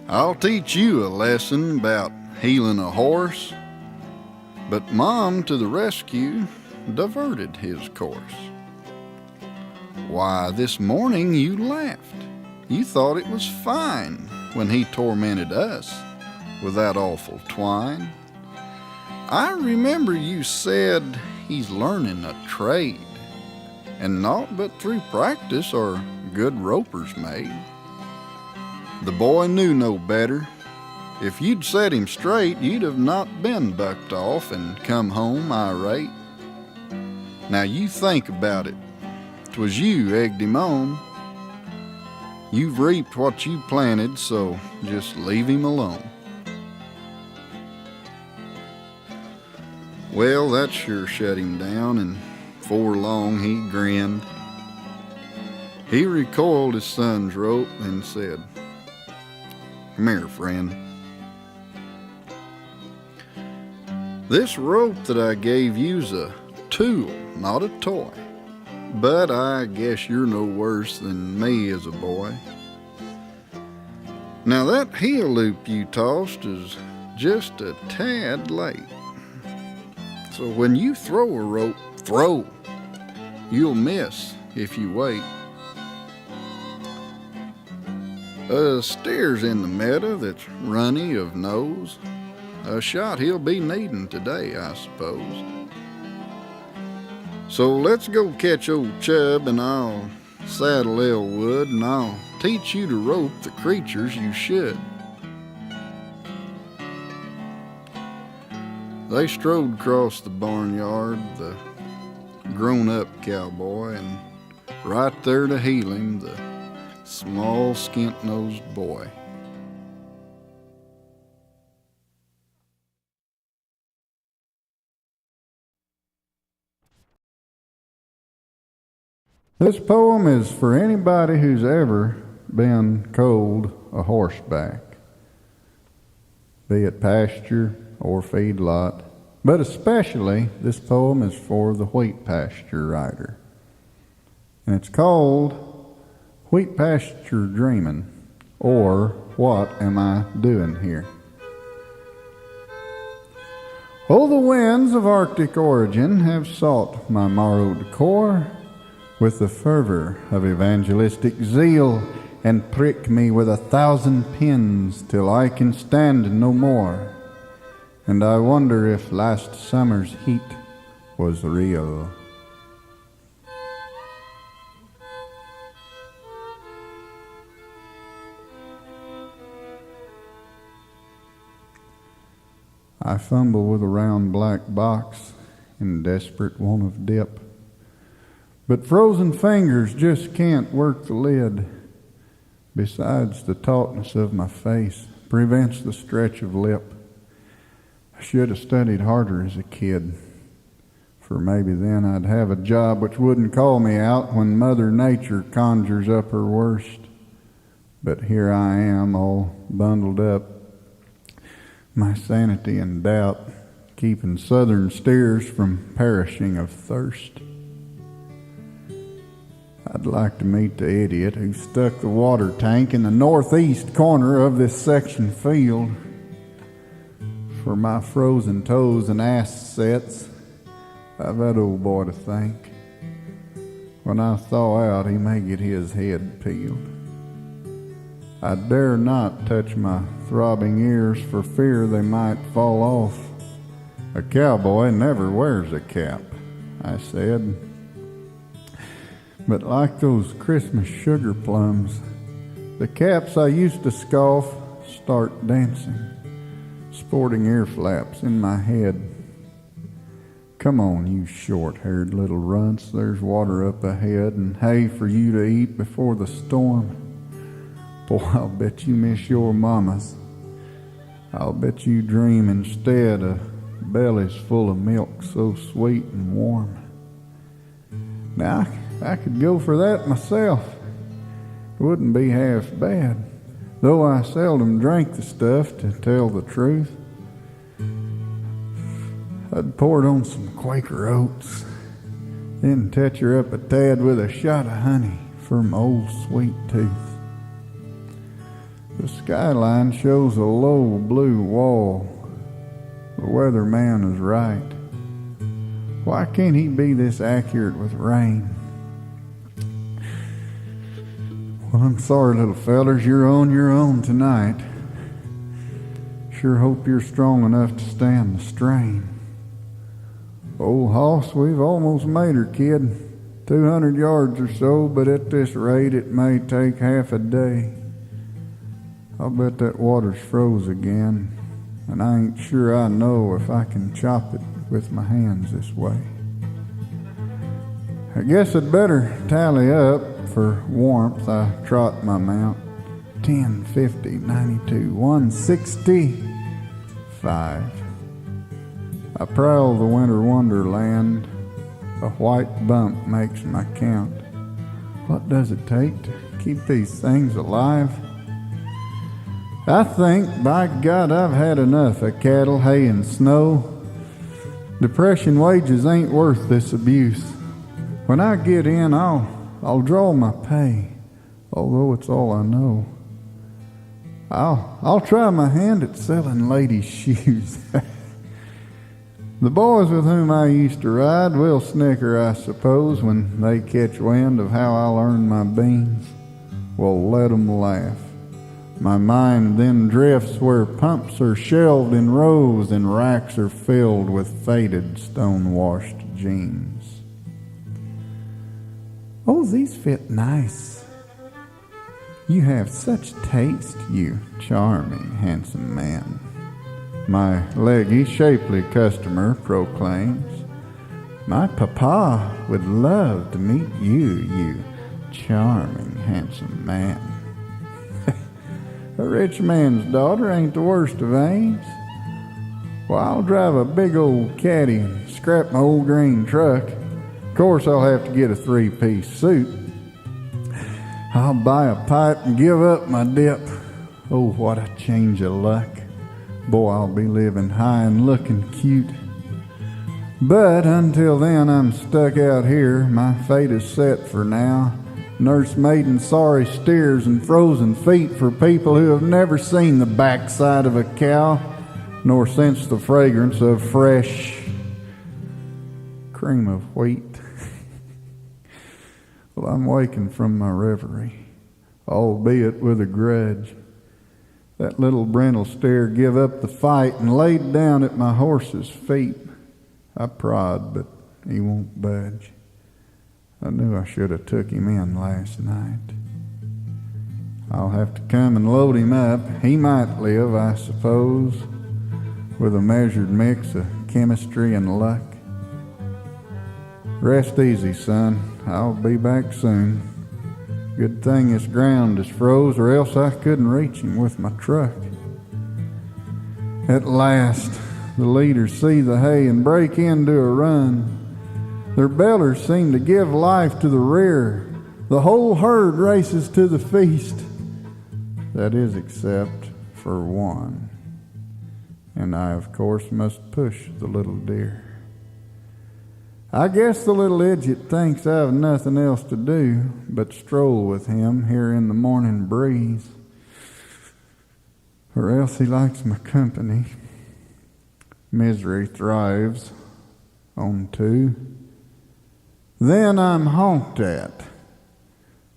"I'll teach you a lesson about healing a horse." But Mom, to the rescue, diverted his course. "Why, this morning you laughed. You thought it was fine. when he tormented us with that awful twine. I remember you said he's learning a trade, and naught but through practice are good ropers made. The boy knew no better. If you'd set him straight, you'd have not been bucked off and come home irate. Now you think about it. 'Twas you egged him on. You've reaped what you planted, so just leave him alone. Well, that sure shut him down, and 'fore long he grinned. He recoiled his son's rope and said, "Come here, friend. This rope that I gave you's a tool, not a toy. But I guess you're no worse than me as a boy. Now that heel loop you tossed is just a tad late. So when you throw a rope, throw. You'll miss if you wait. A steer's in the meadow that's runny of nose. A shot he'll be needing today, I suppose. So let's go catch old Chub, and I'll saddle Elwood, and I'll teach you to rope the creatures you should." They strode across the barnyard, the grown-up cowboy, and right there to heel him, the small, skint-nosed boy. This poem is for anybody who's ever been cold a horseback, be it pasture or feedlot, but especially this poem is for the wheat pasture rider. And it's called Wheat Pasture Dreamin', or What Am I Doing Here? Oh, the winds of Arctic origin have sought my marrowed core with the fervor of evangelistic zeal, and prick me with 1,000 pins till I can stand no more. And I wonder if last summer's heat was real. I fumble with a round black box in desperate want of dip, but frozen fingers just can't work the lid. Besides, the tautness of my face prevents the stretch of lip. I should have studied harder as a kid, for maybe then I'd have a job which wouldn't call me out when Mother Nature conjures up her worst. But here I am, all bundled up, my sanity in doubt, keeping southern steers from perishing of thirst. I'd like to meet the idiot who stuck the water tank in the northeast corner of this section field. For my frozen toes and assets, I've that old boy to thank. When I thaw out, he may get his head peeled. I dare not touch my throbbing ears for fear they might fall off. A cowboy never wears a cap, I said. But like those Christmas sugar plums, the caps I used to scoff start dancing, sporting ear flaps in my head. Come on, you short-haired little runts, there's water up ahead and hay for you to eat before the storm. Boy, I'll bet you miss your mamas. I'll bet you dream instead of bellies full of milk so sweet and warm. Now, I could go for that myself. It wouldn't be half bad, though I seldom drank the stuff, to tell the truth. I'd pour it on some Quaker oats, then touch her up a tad with a shot of honey from old sweet tooth. The skyline shows a low blue wall. The weatherman is right. Why can't he be this accurate with rain? Well, I'm sorry, little fellers, you're on your own tonight. Sure hope you're strong enough to stand the strain. Old hoss, we've almost made her, kid. 200 yards or so, but at this rate it may take half a day. I'll bet that water's froze again, and I ain't sure I know if I can chop it with my hands this way. I guess I'd better tally up. For warmth, I trot my mount. 10, 50, 92, 165. I prowl the winter wonderland. A white bump makes my count. What does it take to keep these things alive? I think, by God, I've had enough of cattle, hay, and snow. Depression wages ain't worth this abuse. When I get in, I'll draw my pay, although it's all I know. I'll try my hand at selling ladies' shoes. The boys with whom I used to ride will snicker, I suppose, when they catch wind of how I'll earn my beans. Well, let 'em laugh. My mind then drifts where pumps are shelved in rows and racks are filled with faded, stone-washed jeans. Oh, these fit nice. You have such taste, you charming, handsome man. My leggy, shapely customer proclaims, my papa would love to meet you, you charming, handsome man. A rich man's daughter ain't the worst of aims. Well, I'll drive a big old caddy and scrap my old green truck. Of course, I'll have to get a 3-piece suit. I'll buy a pipe and give up my dip. Oh, what a change of luck. Boy, I'll be living high and looking cute. But until then, I'm stuck out here. My fate is set for now. Nursemaiding sorry steers and frozen feet for people who have never seen the backside of a cow, nor sensed the fragrance of fresh cream of wheat. Well, I'm waking from my reverie, albeit with a grudge. That little brindle steer give up the fight and laid down at my horse's feet. I prod, but he won't budge. I knew I should have took him in last night. I'll have to come and load him up. He might live, I suppose, with a measured mix of chemistry and luck. Rest easy, son. I'll be back soon. Good thing this ground is froze, or else I couldn't reach him with my truck. At last, the leaders see the hay and break into a run. Their bellers seem to give life to the rear. The whole herd races to the feast. That is, except for one. And I, of course, must push the little deer. I guess the little idiot thinks I've nothing else to do but stroll with him here in the morning breeze. Or else he likes my company. Misery thrives on two. Then I'm honked at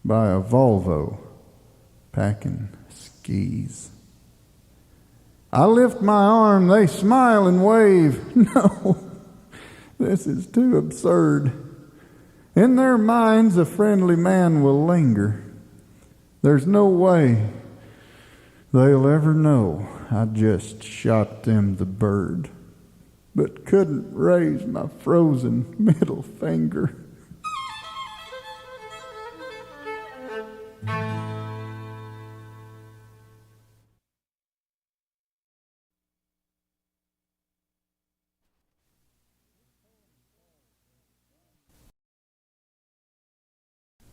by a Volvo packing skis. I lift my arm, they smile and wave. No, this is too absurd. In their minds, a friendly man will linger. There's no way they'll ever know I just shot them the bird, but couldn't raise my frozen middle finger.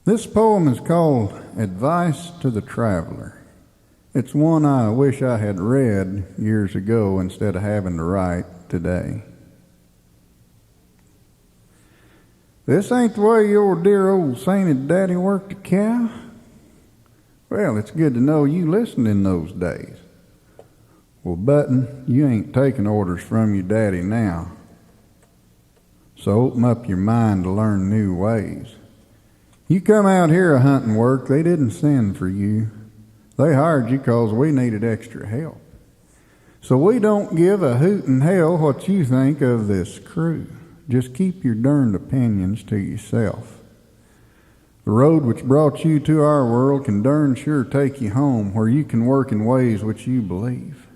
This poem is called Advice to the Traveler. It's one I wish I had read years ago instead of having to write today. This ain't the way your dear old sainted daddy worked a cow? Well, it's good to know you listened in those days. Well, Button, you ain't taking orders from your daddy now. So open up your mind to learn new ways. You come out here a hunting work, they didn't send for you. They hired you 'cause we needed extra help. So we don't give a hoot in hell what you think of this crew. Just keep your darned opinions to yourself. The road which brought you to our world can darn sure take you home where you can work in ways which you believe.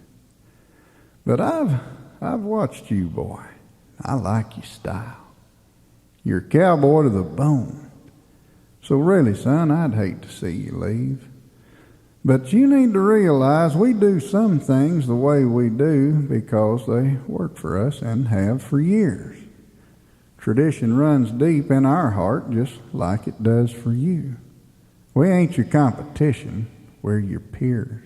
But I've watched you, boy. I like your style. You're a cowboy to the bone. So really, son, I'd hate to see you leave. But you need to realize we do some things the way we do because they work for us and have for years. Tradition runs deep in our heart just like it does for you. We ain't your competition, we're your peers.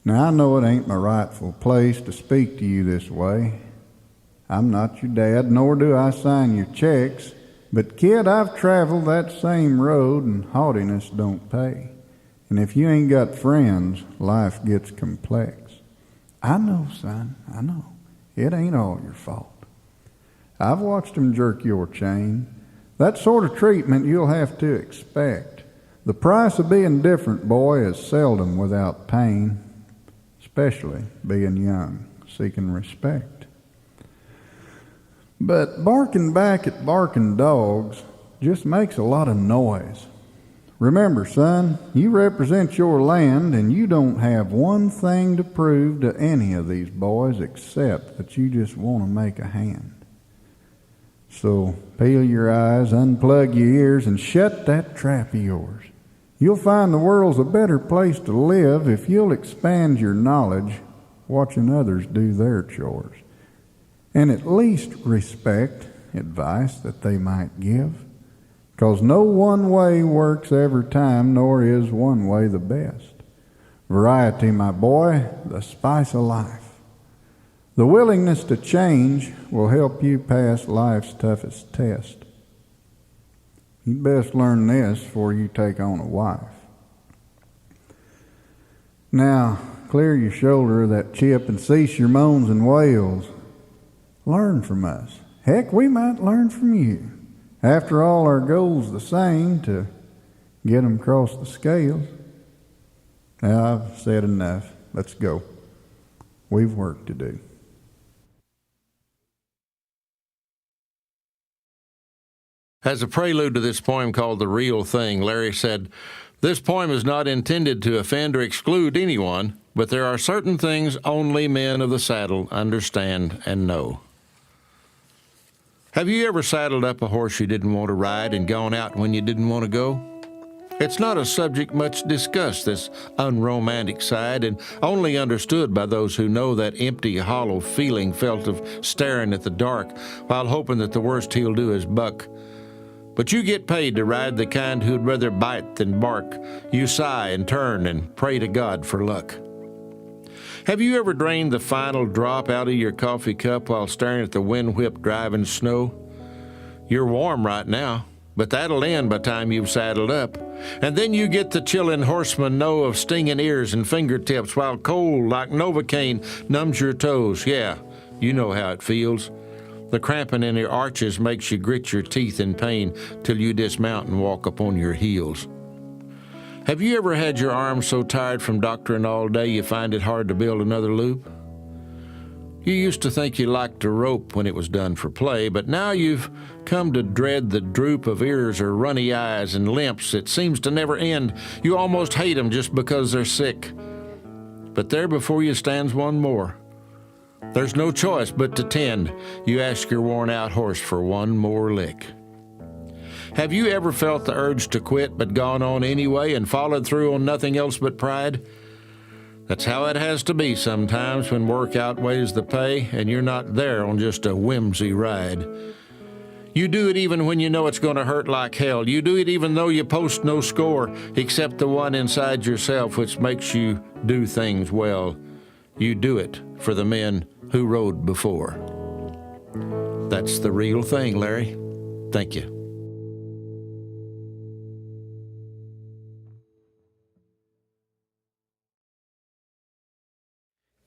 Now I know it ain't my rightful place to speak to you this way. I'm not your dad, nor do I sign your checks. But kid, I've traveled that same road and haughtiness don't pay. And if you ain't got friends, life gets complex. I know, son, I know. It ain't all your fault. I've watched 'em jerk your chain. That sort of treatment you'll have to expect. The price of being different, boy, is seldom without pain, especially being young, seeking respect. But barking back at barking dogs just makes a lot of noise. Remember, son, you represent your land and you don't have one thing to prove to any of these boys except that you just want to make a hand. So peel your eyes, unplug your ears, and shut that trap of yours. You'll find the world's a better place to live if you'll expand your knowledge watching others do their chores. And at least respect advice that they might give, 'cause no one way works every time, nor is one way the best. Variety, my boy, the spice of life. The willingness to change will help you pass life's toughest test. You'd best learn this before you take on a wife. Now, clear your shoulder of that chip and cease your moans and wails. Learn from us. Heck, we might learn from you. After all, our goal's the same, to get 'em across the scales. Now, I've said enough. Let's go. We've work to do. As a prelude to this poem called The Real Thing, Larry said, "This poem is not intended to offend or exclude anyone, but there are certain things only men of the saddle understand and know." Have you ever saddled up a horse you didn't want to ride and gone out when you didn't want to go? It's not a subject much discussed, this unromantic side, and only understood by those who know that empty, hollow feeling felt of staring at the dark while hoping that the worst he'll do is buck. But you get paid to ride the kind who'd rather bite than bark. You sigh and turn and pray to God for luck. Have you ever drained the final drop out of your coffee cup while staring at the wind-whipped driving snow? You're warm right now, but that'll end by the time you've saddled up. And then you get the chilling horseman know of stinging ears and fingertips while cold like Novocaine numbs your toes. Yeah, you know how it feels. The cramping in your arches makes you grit your teeth in pain till you dismount and walk upon your heels. Have you ever had your arms so tired from doctoring all day you find it hard to build another loop? You used to think you liked a rope when it was done for play, but now you've come to dread the droop of ears or runny eyes and limps that seems to never end. You almost hate 'em just because they're sick. But there before you stands one more. There's no choice but to tend. You ask your worn-out horse for one more lick. Have you ever felt the urge to quit but gone on anyway and followed through on nothing else but pride? That's how it has to be sometimes when work outweighs the pay and you're not there on just a whimsy ride. You do it even when you know it's going to hurt like hell. You do it even though you post no score except the one inside yourself which makes you do things well. You do it for the men who rode before. That's the real thing, Larry. Thank you.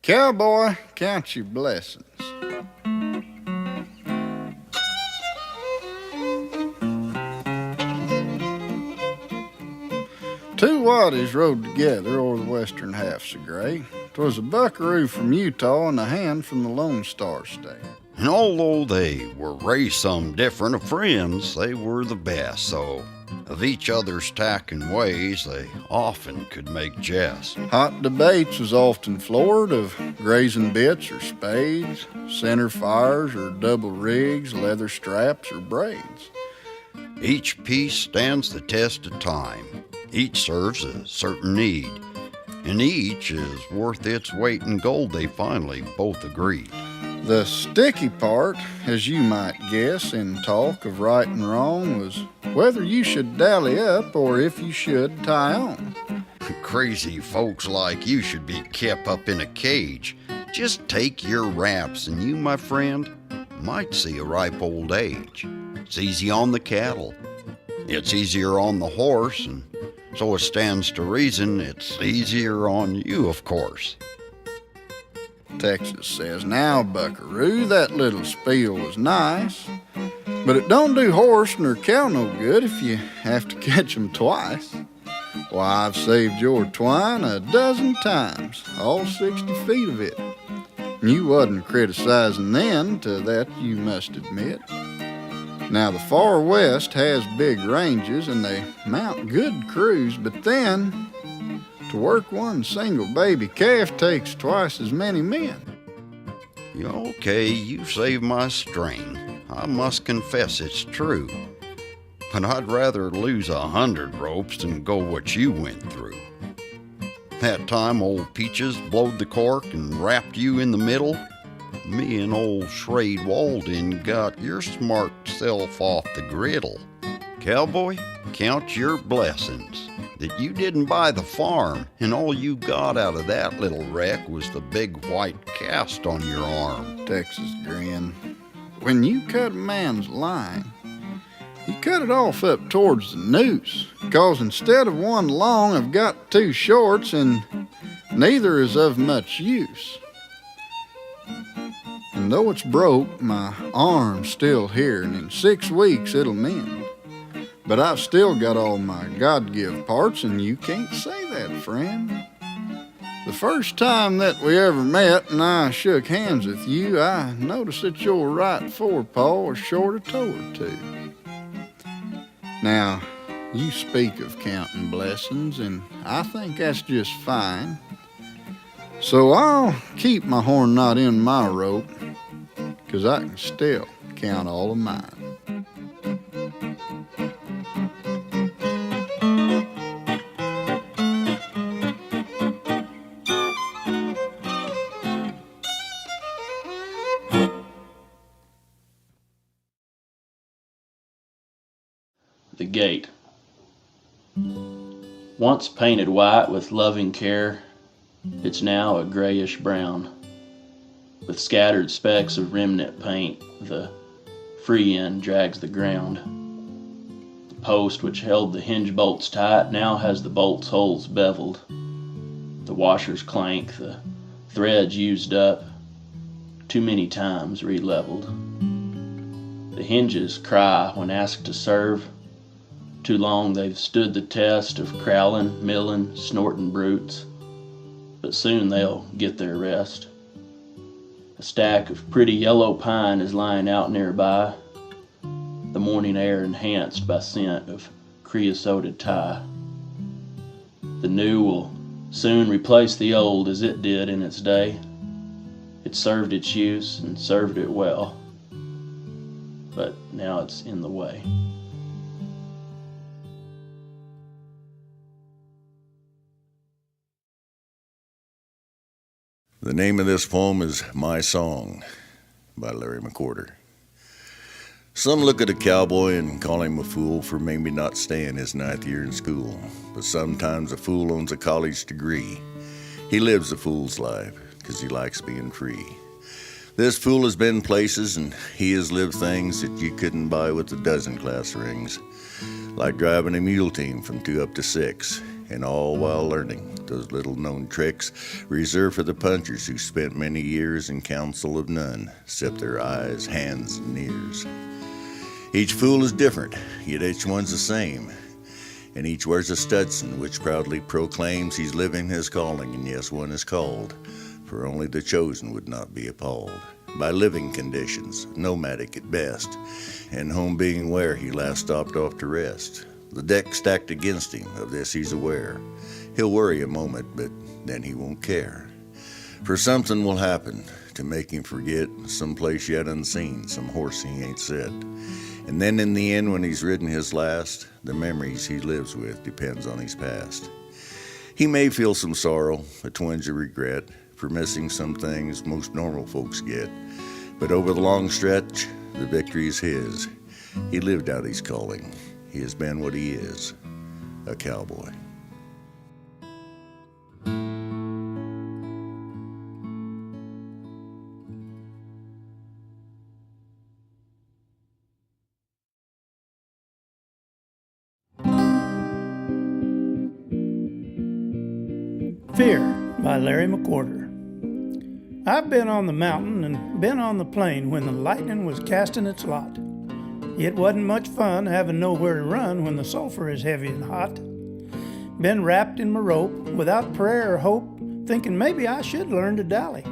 Cowboy, count your blessings. Waddies rode together o'er the western halves of Gray. 'Twas a buckaroo from Utah and a hand from the Lone Star State. And although they were raised some different of friends, they were the best, so of each other's tack and ways they often could make jest. Hot debates was often floored of grazing bits or spades, center fires or double rigs, leather straps or braids. Each piece stands the test of time. Each serves a certain need, and each is worth its weight in gold, they finally both agreed. The sticky part, as you might guess, in talk of right and wrong was whether you should dally up or if you should tie on. Crazy folks like you should be kept up in a cage. Just take your raps, and you, my friend, might see a ripe old age. It's easy on the cattle. It's easier on the horse, and so it stands to reason it's easier on you, of course. Texas says, "Now, buckaroo, that little spiel was nice, but it don't do horse nor cow no good if you have to catch 'em twice. Why, I've saved your twine a dozen times, all 60 feet of it. You wasn't criticizing then, to that you must admit. Now, the far west has big ranges and they mount good crews, but then to work one single baby calf takes twice as many men." Okay, you saved my string. I must confess it's true. But I'd rather lose 100 ropes than go what you went through. That time old Peaches blowed the cork and wrapped you in the middle, me and old Shrade Walden got your smart self off the griddle. Cowboy, count your blessings that you didn't buy the farm, and all you got out of that little wreck was the big white cast on your arm. Texas grinned. "When you cut a man's line, you cut it off up towards the noose, 'cause instead of one long, I've got two shorts, and neither is of much use. And though it's broke, my arm's still here, and in 6 weeks it'll mend. But I've still got all my God-give parts, and you can't say that, friend. The first time that we ever met and I shook hands with you, I noticed that your right forepaw was short a toe or two. Now, you speak of counting blessings, and I think that's just fine. So I'll keep my horn knot in my rope, 'cause I can still count all of mine." The Gate. Once painted white with loving care, it's now a grayish brown. With scattered specks of remnant paint, the free end drags the ground. The post which held the hinge bolts tight now has the bolts holes beveled. The washers clank, the threads used up, too many times re-leveled. The hinges cry when asked to serve. Too long they've stood the test of crowling, milling, snorting brutes, but soon they'll get their rest. A stack of pretty yellow pine is lying out nearby, the morning air enhanced by scent of creosoted tie. The new will soon replace the old as it did in its day. It served its use and served it well, but now it's in the way. The name of this poem is My Song by Larry McWhorter. Some look at a cowboy and call him a fool for maybe not staying his 9th year in school. But sometimes a fool owns a college degree. He lives a fool's life because he likes being free. This fool has been places and he has lived things that you couldn't buy with a dozen class rings. Like driving a mule team from 2 up to 6. And all while learning those little-known tricks reserved for the punchers who spent many years in counsel of none, except their eyes, hands, and ears. Each fool is different, yet each one's the same. and each wears a Stetson which proudly proclaims he's living his calling, and yes, one is called, for only the chosen would not be appalled by living conditions, nomadic at best, and home being where he last stopped off to rest. The deck stacked against him, of this he's aware. He'll worry a moment, but then he won't care. For something will happen to make him forget some place yet unseen, some horse he ain't set. And then in the end, when he's ridden his last, the memories he lives with depends on his past. He may feel some sorrow, a twinge of regret, for missing some things most normal folks get. But over the long stretch, the victory is his. He lived out his calling. He has been what he is, a cowboy. Fear by Larry McWhorter. I've been on the mountain and been on the plain when the lightning was casting its lot. It wasn't much fun having nowhere to run when the sulfur is heavy and hot. Been wrapped in my rope without prayer or hope, thinking maybe I should learn to dally.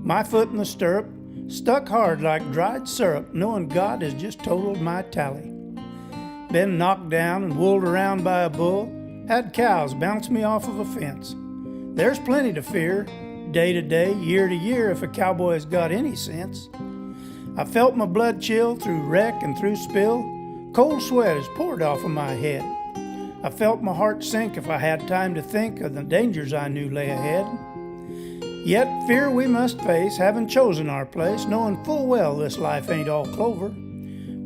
My foot in the stirrup, stuck hard like dried syrup, knowing God has just totaled my tally. Been knocked down and wooled around by a bull, had cows bounce me off of a fence. There's plenty to fear, day to day, year to year, if a cowboy's got any sense. I felt my blood chill through wreck and through spill. Cold sweat has poured off of my head. I felt my heart sink if I had time to think of the dangers I knew lay ahead. Yet fear we must face, having chosen our place, knowing full well this life ain't all clover.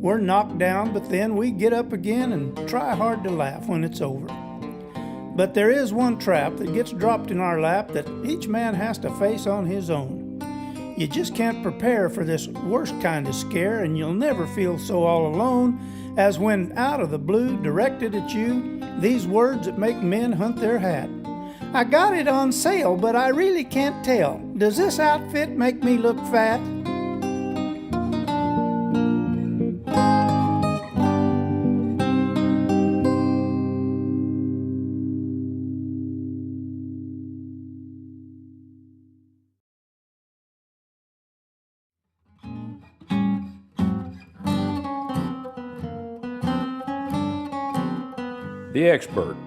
We're knocked down, but then we get up again and try hard to laugh when it's over. But there is one trap that gets dropped in our lap that each man has to face on his own. You just can't prepare for this worst kind of scare, and you'll never feel so all alone as when out of the blue, directed at you, these words that make men hunt their hat. I got it on sale, but I really can't tell. Does this outfit make me look fat? The Expert.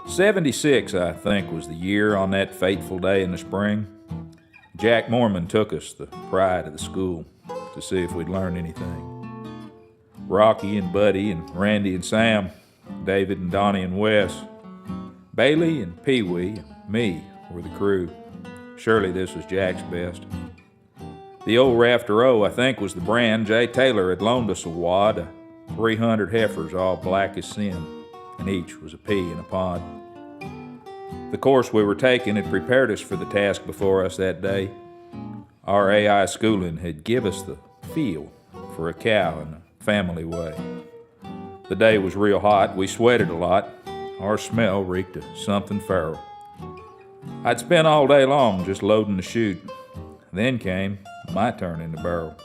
76, I think, was the year on that fateful day in the spring. Jack Mormon took us, the pride of the school, to see if we'd learn anything. Rocky and Buddy and Randy and Sam, David and Donnie and Wes, Bailey and Pee Wee and me were the crew. Surely this was Jack's best. The old Rafter O, I think, was the brand. Jay Taylor had loaned us a wad of 300 heifers, all black as sin, and each was a pea in a pod. The course we were taking had prepared us for the task before us that day. Our AI schooling had give us the feel for a cow in a family way. The day was real hot. We sweated a lot. Our smell reeked of something feral. I'd spent all day long just loading the chute. Then came my turn in the barrel.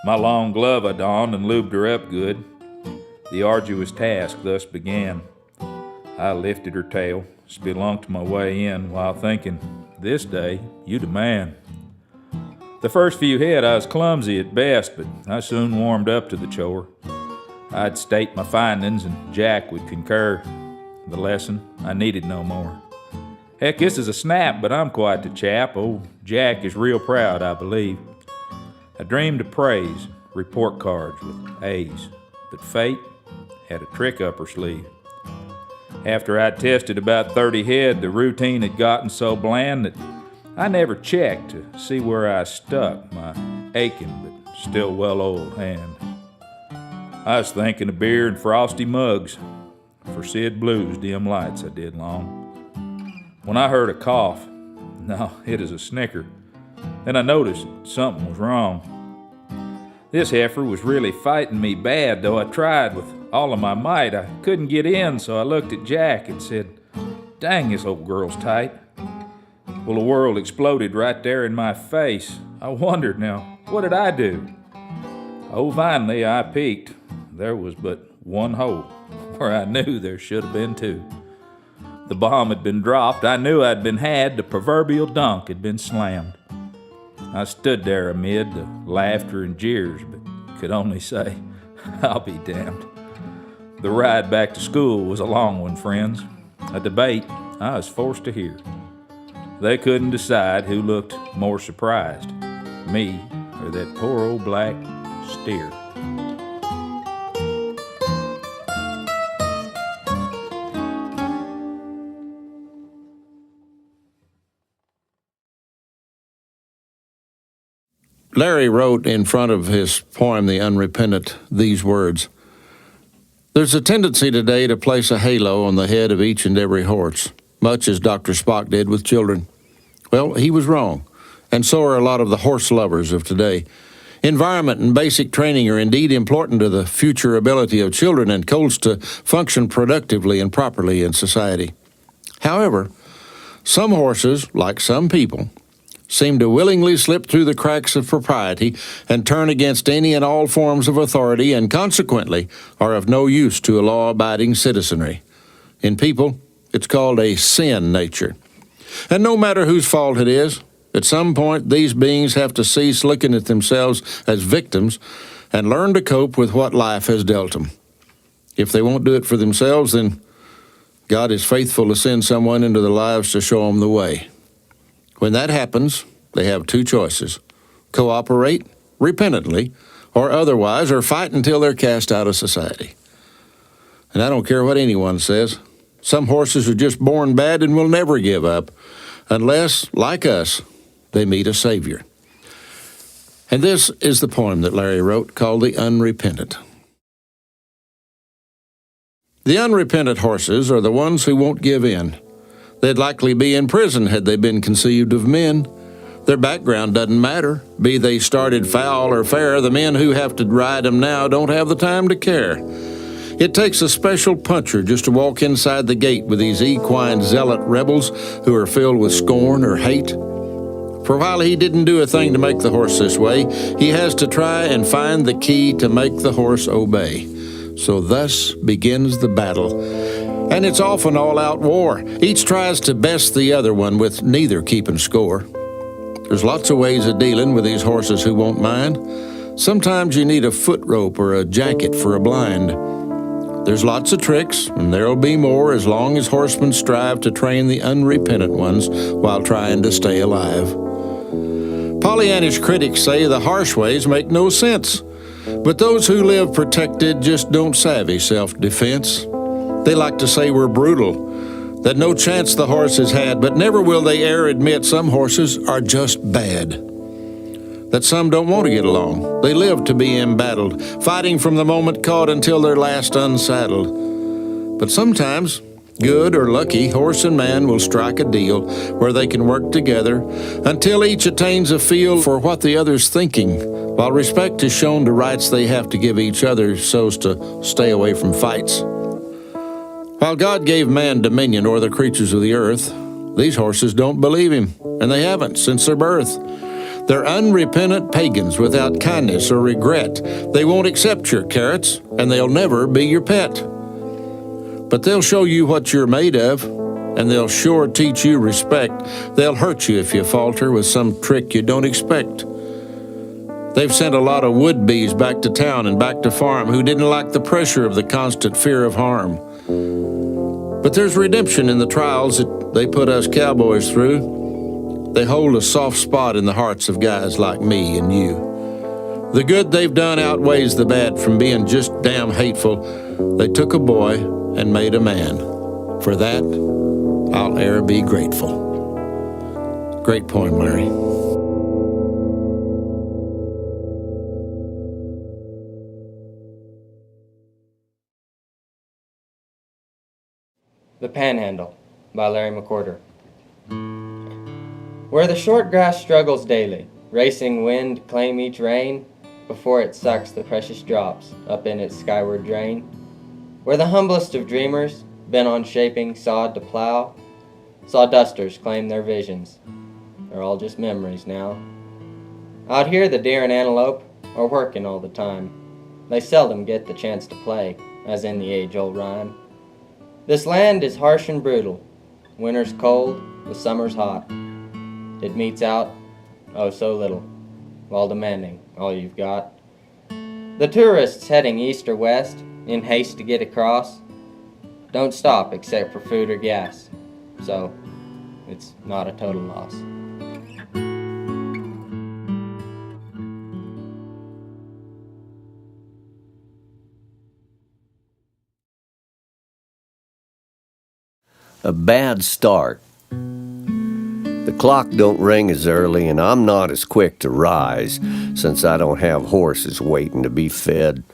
My long glove I donned and lubed her up good. The arduous task thus began. I lifted her tail, spelunked my way in, while thinking, this day, you the man. The first few head I was clumsy at best, but I soon warmed up to the chore. I'd state my findings and Jack would concur. The lesson, I needed no more. Heck, this is a snap, but I'm quite the chap. Old Jack is real proud, I believe. I dreamed of praise, report cards with A's, but fate had a trick up her sleeve. After I'd tested about 30 head, the routine had gotten so bland that I never checked to see where I stuck my aching but still well-oiled hand. I was thinking of beer and frosty mugs, for Sid Blue's dim lights I did long. When I heard a cough, no, it is a snicker, then I noticed something was wrong. This heifer was really fighting me bad, though I tried with all of my might. I couldn't get in, so I looked at Jack and said, dang, this old girl's tight. Well, the world exploded right there in my face. I wondered, now, what did I do? Oh, finally I peeked. There was but one hole where I knew there should have been two. The bomb had been dropped. I knew I'd been had. The proverbial dunk had been slammed. I stood there amid the laughter and jeers, but could only say, I'll be damned. The ride back to school was a long one, friends. A debate I was forced to hear. They couldn't decide who looked more surprised, me or that poor old black steer. Larry wrote in front of his poem, The Unrepentant, these words: "There's a tendency today to place a halo on the head of each and every horse, much as Dr. Spock did with children. Well, he was wrong, and so are a lot of the horse lovers of today. Environment and basic training are indeed important to the future ability of children and colts to function productively and properly in society. However, some horses, like some people, seem to willingly slip through the cracks of propriety and turn against any and all forms of authority, and consequently are of no use to a law-abiding citizenry. In people, it's called a sin nature. And no matter whose fault it is, at some point these beings have to cease looking at themselves as victims and learn to cope with what life has dealt them. If they won't do it for themselves, then God is faithful to send someone into their lives to show them the way. When that happens, they have two choices: cooperate repentantly, or otherwise, or fight until they're cast out of society. And I don't care what anyone says. Some horses are just born bad and will never give up unless, like us, they meet a Savior." And this is the poem that Larry wrote called The Unrepentant. The unrepentant horses are the ones who won't give in. They'd likely be in prison had they been conceived of men. Their background doesn't matter. Be they started foul or fair, the men who have to ride them now don't have the time to care. It takes a special puncher just to walk inside the gate with these equine zealot rebels who are filled with scorn or hate. For while he didn't do a thing to make the horse this way, he has to try and find the key to make the horse obey. So thus begins the battle. And it's often all-out war. Each tries to best the other one, with neither keeping score. There's lots of ways of dealing with these horses who won't mind. Sometimes you need a foot rope or a jacket for a blind. There's lots of tricks, and there'll be more as long as horsemen strive to train the unrepentant ones while trying to stay alive. Pollyannish critics say the harsh ways make no sense, but those who live protected just don't savvy self-defense. They like to say we're brutal, that no chance the horse has had, but never will they e'er admit some horses are just bad. That some don't want to get along. They live to be embattled, fighting from the moment caught until they're last unsaddled. But sometimes, good or lucky, horse and man will strike a deal where they can work together until each attains a feel for what the other's thinking, while respect is shown to rights they have to give each other so as to stay away from fights. While God gave man dominion o'er the creatures of the earth, these horses don't believe him, and they haven't since their birth. They're unrepentant pagans without kindness or regret. They won't accept your carrots, and they'll never be your pet. But they'll show you what you're made of, and they'll sure teach you respect. They'll hurt you if you falter with some trick you don't expect. They've sent a lot of would-be's back to town and back to farm who didn't like the pressure of the constant fear of harm. But there's redemption in the trials that they put us cowboys through. They hold a soft spot in the hearts of guys like me and you. The good they've done outweighs the bad from being just damn hateful. They took a boy and made a man. For that, I'll e'er be grateful. Great poem, Larry. The Panhandle by Larry McWhorter. Where the short grass struggles daily, racing wind claim each rain before it sucks the precious drops up in its skyward drain. Where the humblest of dreamers, bent on shaping sod to plow, saw dusters claim their visions. They're all just memories now. Out here the deer and antelope are working all the time. They seldom get the chance to play. as in the age-old rhyme. This land is harsh and brutal. Winter's cold, the summer's hot. It meets out, oh so little, while demanding all you've got. The tourists heading east or west, in haste to get across, don't stop except for food or gas, so it's not a total loss. A bad start. The clock don't ring as early, and I'm not as quick to rise, since I don't have horses waiting to be fed.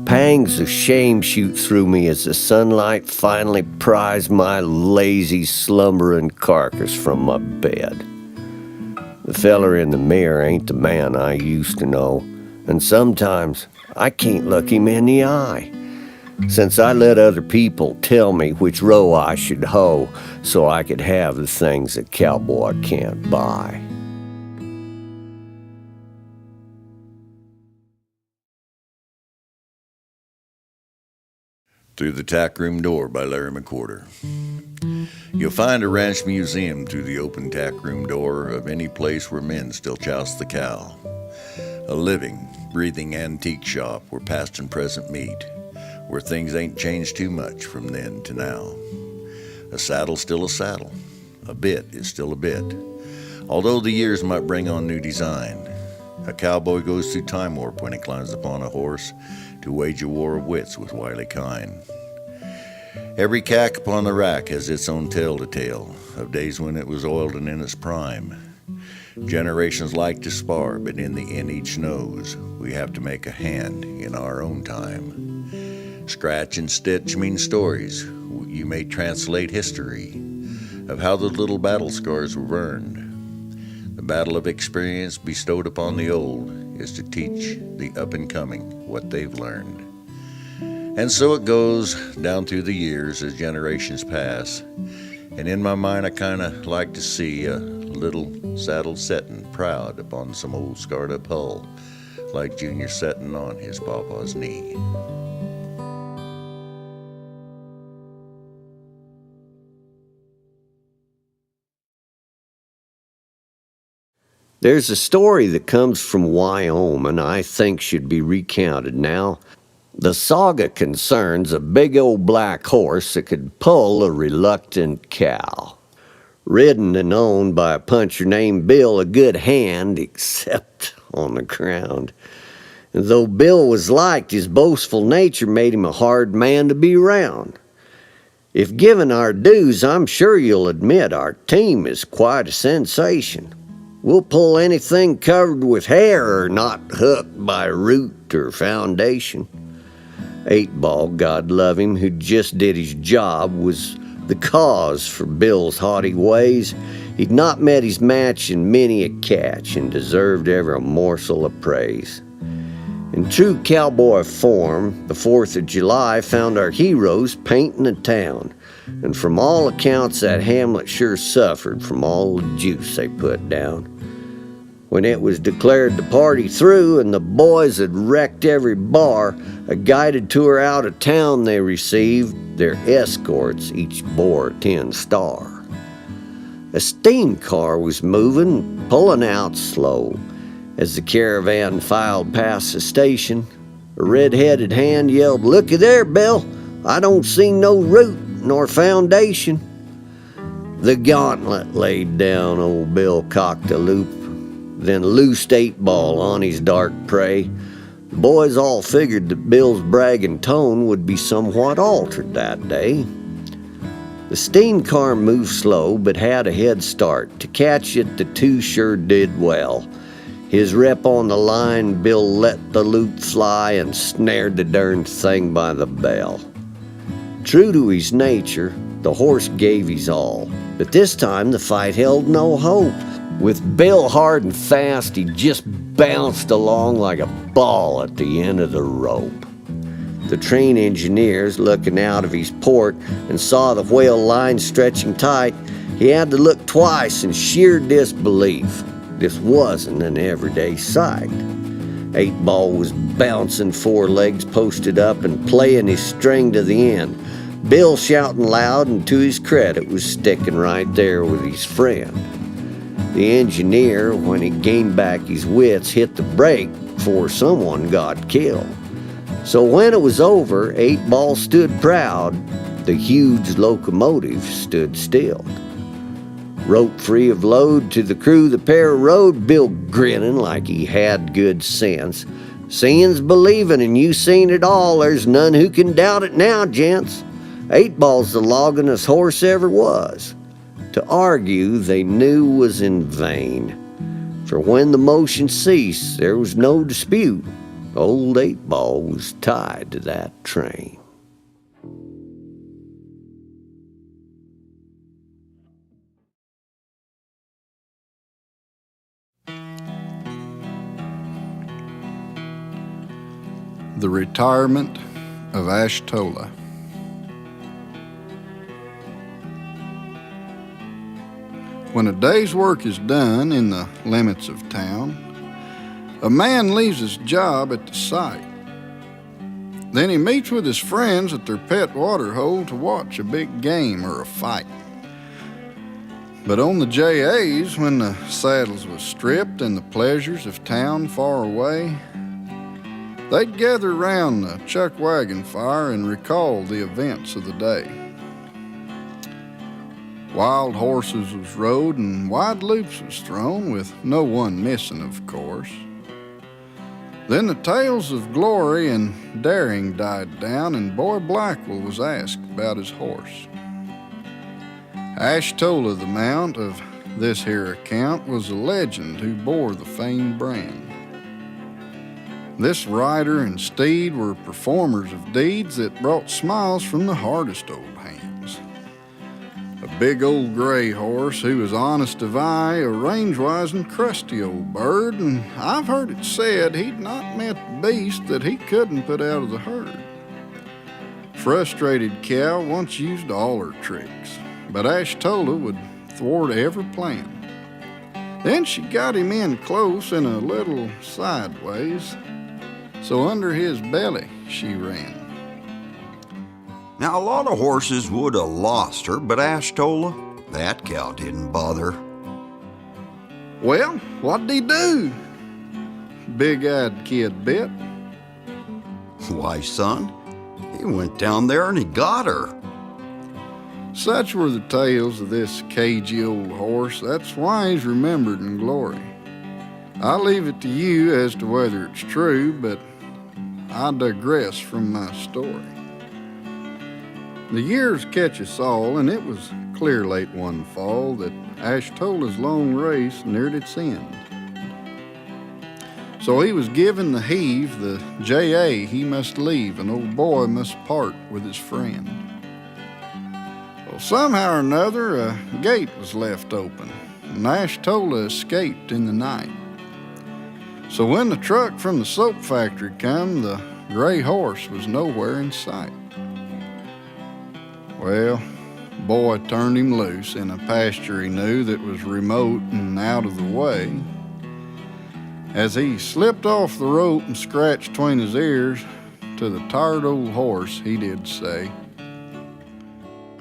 Pangs of shame shoot through me as the sunlight finally pries my lazy, slumbering carcass from my bed. The feller in the mirror ain't the man I used to know, and sometimes I can't look him in the eye, since I let other people tell me which row I should hoe so I could have the things a cowboy can't buy. Through the Tack Room Door by Larry McWhorter. You'll find a ranch museum through the open tack room door of any place where men still joust the cow. A living, breathing antique shop where past and present meet, where things ain't changed too much from then to now. A saddle's still a saddle. A bit is still a bit. Although the years might bring on new design, a cowboy goes through time warp when he climbs upon a horse to wage a war of wits with wily kine. Every cack upon the rack has its own tale to tell of days when it was oiled and in its prime. Generations like to spar, but in the end each knows we have to make a hand in our own time. Scratch and stitch mean stories. You may translate history of how the little battle scars were earned. The battle of experience bestowed upon the old is to teach the up-and-coming what they've learned. And so it goes down through the years as generations pass. And in my mind I kinda like to see a little saddle settin' proud upon some old scarred-up hull, like Junior settin' on his papa's knee. There's a story that comes from Wyoming I think should be recounted now. The saga concerns a big old black horse that could pull a reluctant cow. Ridden and owned by a puncher named Bill, a good hand, except on the ground. And though Bill was liked, his boastful nature made him a hard man to be around. If given our dues, I'm sure you'll admit our team is quite a sensation. We'll pull anything covered with hair or not hooked by root or foundation. 8-Ball, God love him, who just did his job, was the cause for Bill's haughty ways. He'd not met his match in many a catch and deserved every morsel of praise. In true cowboy form, the 4th of July found our heroes painting the town, and from all accounts that hamlet sure suffered from all the juice they put down. When it was declared the party through and the boys had wrecked every bar, a guided tour out of town they received. Their escorts each bore a 10-star. A steam car was moving, pulling out slow. As the caravan filed past the station, a red-headed hand yelled, "Looky there, Bill, I don't see no root nor foundation." The gauntlet laid down, old Bill cocked a loop, then loosed 8-Ball on his dark prey. The boys all figured that Bill's bragging tone would be somewhat altered that day. The steam car moved slow, but had a head start. To catch it, the two sure did well. His rep on the line, Bill let the loop fly and snared the darn thing by the bell. True to his nature, the horse gave his all, but this time the fight held no hope. With Bill hard and fast, he just bounced along like a ball at the end of the rope. The train engineers, looking out of his port and saw the whale line stretching tight, he had to look twice in sheer disbelief. This wasn't an everyday sight. Eight Ball was bouncing, four legs posted up and playing his string to the end. Bill shouting loud, and to his credit was sticking right there with his friend. The engineer, when he gained back his wits, hit the brake before someone got killed. So when it was over, Eight Ball stood proud. The huge locomotive stood still. Rope free of load to the crew the pair rode, Bill grinning like he had good sense. Seeing's believing, and you seen it all. There's none who can doubt it now, gents. Eight Ball's the longest horse ever was. To argue, they knew was in vain. For when the motion ceased, there was no dispute. Old Eight Ball was tied to that train. The Retirement of Ashtola. When a day's work is done in the limits of town, a man leaves his job at the site. Then he meets with his friends at their pet water hole to watch a big game or a fight. But on the JAs, when the saddles was stripped and the pleasures of town far away, they'd gather round the chuck wagon fire and recall the events of the day. Wild horses was rode and wide loops was thrown, with no one missing, of course. Then the tales of glory and daring died down, and Boy Blackwell was asked about his horse. Ashtola, the mount of this here account, was a legend who bore the famed brand. This rider and steed were performers of deeds that brought smiles from the hardest old hands. A big old gray horse who was honest of eye, a range-wise and crusty old bird, and I've heard it said he'd not met the beast that he couldn't put out of the herd. Frustrated cow once used all her tricks, but Ashtola would thwart every plan. Then she got him in close and a little sideways, so under his belly she ran. Now, a lot of horses would have lost her, but Ashtola, that cow didn't bother. Well, what'd he do? Big-eyed kid bit. Why, son, he went down there and he got her. Such were the tales of this cagey old horse. That's why he's remembered in glory. I'll leave it to you as to whether it's true, but I digress from my story. The years catch us all, and it was clear late one fall that Ashtola's long race neared its end. So he was given the heave, the JA he must leave, and old boy must part with his friend. Well, somehow or another, a gate was left open, and Ashtola escaped in the night. So when the truck from the soap factory come, the gray horse was nowhere in sight. Well, boy turned him loose in a pasture he knew that was remote and out of the way. As he slipped off the rope and scratched 'tween his ears, to the tired old horse he did say,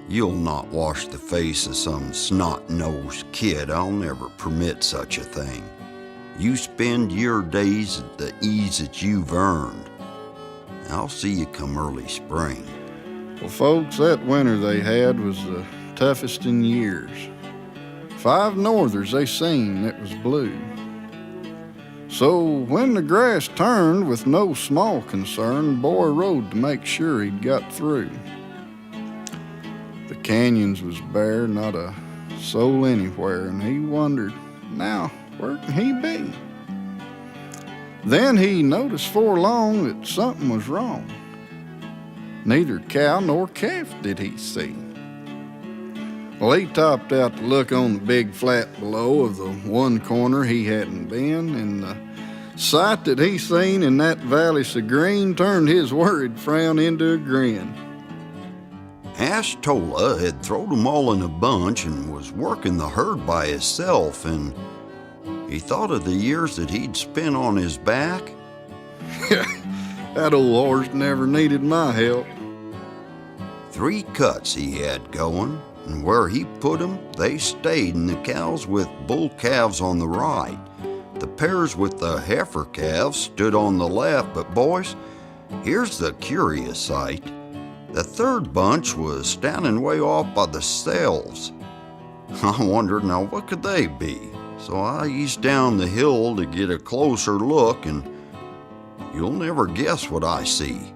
You'll not wash the face of some snot-nosed kid. I'll never permit such a thing. You spend your days at the ease that you've earned. I'll see you come early spring. Well, folks, that winter they had was the toughest in years. 5 northers they seen that was blue. So when the grass turned with no small concern, boy rode to make sure he'd got through. The canyons was bare, not a soul anywhere, and he wondered, now, where can he be? Then he noticed 'fore long that something was wrong. Neither cow nor calf did he see. Well, he topped out to look on the big flat below of the one corner he hadn't been, and the sight that he seen in that valley so green turned his worried frown into a grin. Ashtola had throwed 'em all in a bunch and was working the herd by himself, and he thought of the years that he'd spent on his back That old horse never needed my help. 3 cuts he had going, and where he put 'em, they stayed, and the cows with bull calves on the right. The pairs with the heifer calves stood on the left, but boys, here's the curious sight. The third bunch was standing way off by themselves. I wondered, now what could they be? So I eased down the hill to get a closer look, and you'll never guess what I see.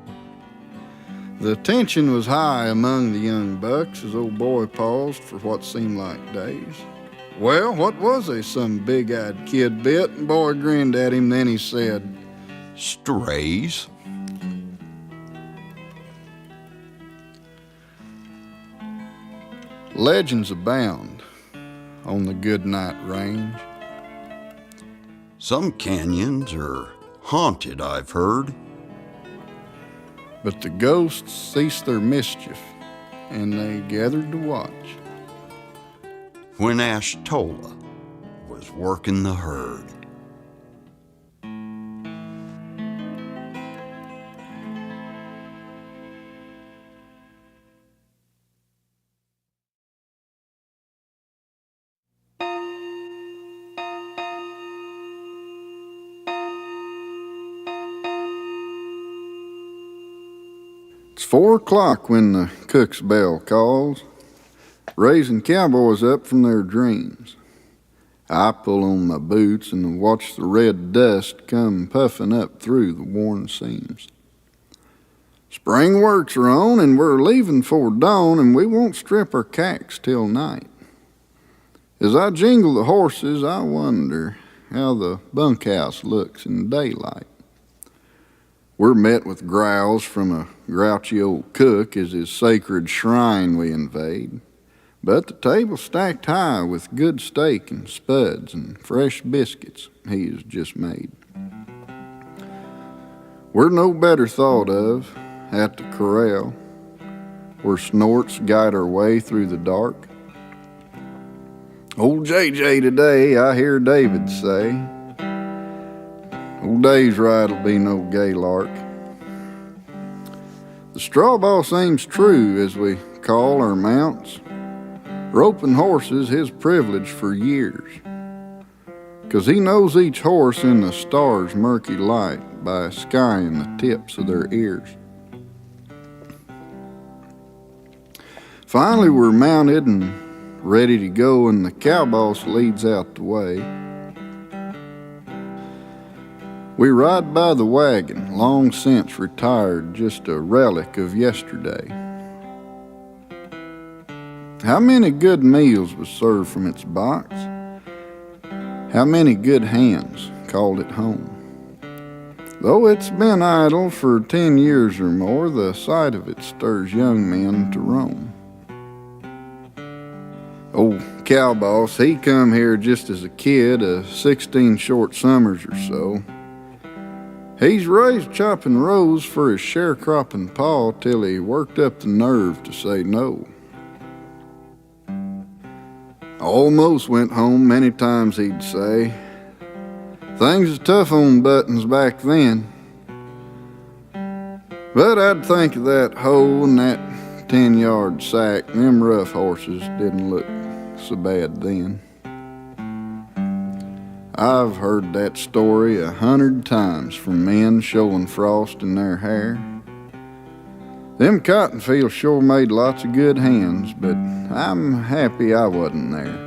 The tension was high among the young bucks as old boy paused for what seemed like days. Well, what was they, some big-eyed kid bit? And boy grinned at him, then he said, Strays. Legends abound on the Goodnight Range. Some canyons are haunted, I've heard. But the ghosts ceased their mischief, and they gathered to watch. When Ashtola was working the herd. It's 4 o'clock when the cook's bell calls, raising cowboys up from their dreams. I pull on my boots and watch the red dust come puffing up through the worn seams. Spring works are on and we're leaving for dawn, and we won't strip our cacks till night. As I jingle the horses, I wonder how the bunkhouse looks in daylight. We're met with growls from a grouchy old cook as his sacred shrine we invade. But the table's stacked high with good steak and spuds and fresh biscuits he has just made. We're no better thought of at the corral, where snorts guide our way through the dark. Old JJ today, I hear David say, old day's ride'll be no gay lark. The straw ball seems true as we call our mounts. Roping horses his privilege for years, 'cause he knows each horse in the stars' murky light by skying the tips of their ears. Finally we're mounted and ready to go, and the cow boss leads out the way. We ride by the wagon, long since retired, just a relic of yesterday. How many good meals was served from its box? How many good hands called it home? Though it's been idle for 10 years or more, the sight of it stirs young men to roam. Old cow boss, he come here just as a kid, 16 short summers or so. He's raised chopping rows for his sharecropping paw till he worked up the nerve to say no. Almost went home many times, he'd say. Things was tough on Buttons back then. But I'd think of that hoe and that 10-yard sack. Them rough horses didn't look so bad then. I've heard that story 100 times from men showing frost in their hair. Them cotton fields sure made lots of good hands, but I'm happy I wasn't there.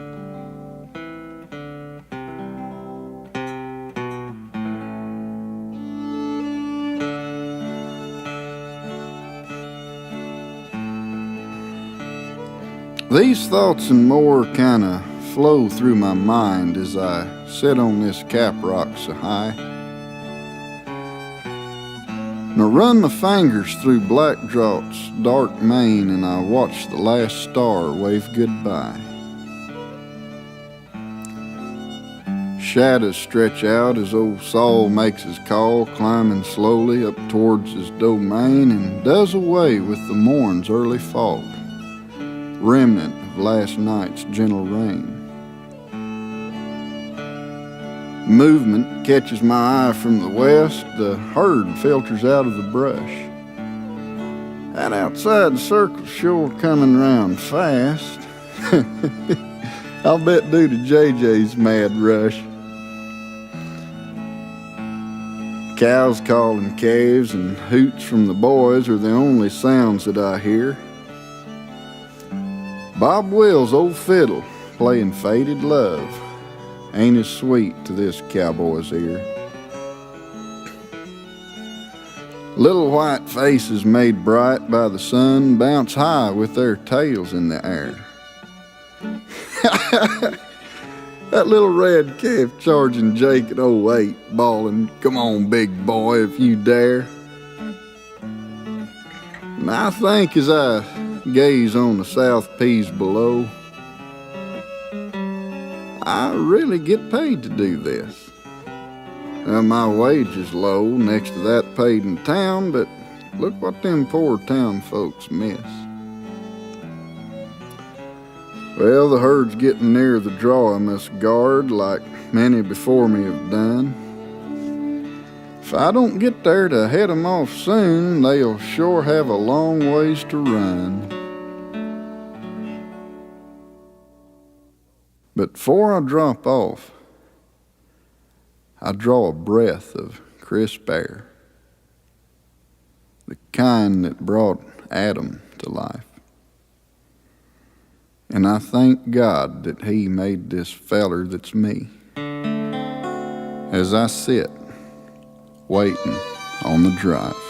These thoughts and more kinda flow through my mind as I sit on this cap rock so high. And I run my fingers through Black Draught's dark mane, and I watch the last star wave goodbye. Shadows stretch out as old Saul makes his call, climbing slowly up towards his domain, and does away with the morn's early fog, remnant of last night's gentle rain. Movement catches my eye from the west. The herd filters out of the brush. That outside circle's sure coming round fast. I'll bet due to JJ's mad rush. Cows calling calves and hoots from the boys are the only sounds that I hear. Bob Will's old fiddle playing Faded Love ain't as sweet to this cowboy's ear. Little white faces made bright by the sun bounce high with their tails in the air. That little red calf charging Jake at 08, bawling, "Come on, big boy, if you dare." And I think as I gaze on the South Peas below, I really get paid to do this. My wage is low next to that paid in town, but look what them poor town folks miss. Well, the herd's getting near the draw I must guard, like many before me have done. If I don't get there to head 'em off soon, they'll sure have a long ways to run. But before I drop off, I draw a breath of crisp air, the kind that brought Adam to life. And I thank God that He made this feller that's me, as I sit waiting on the drive.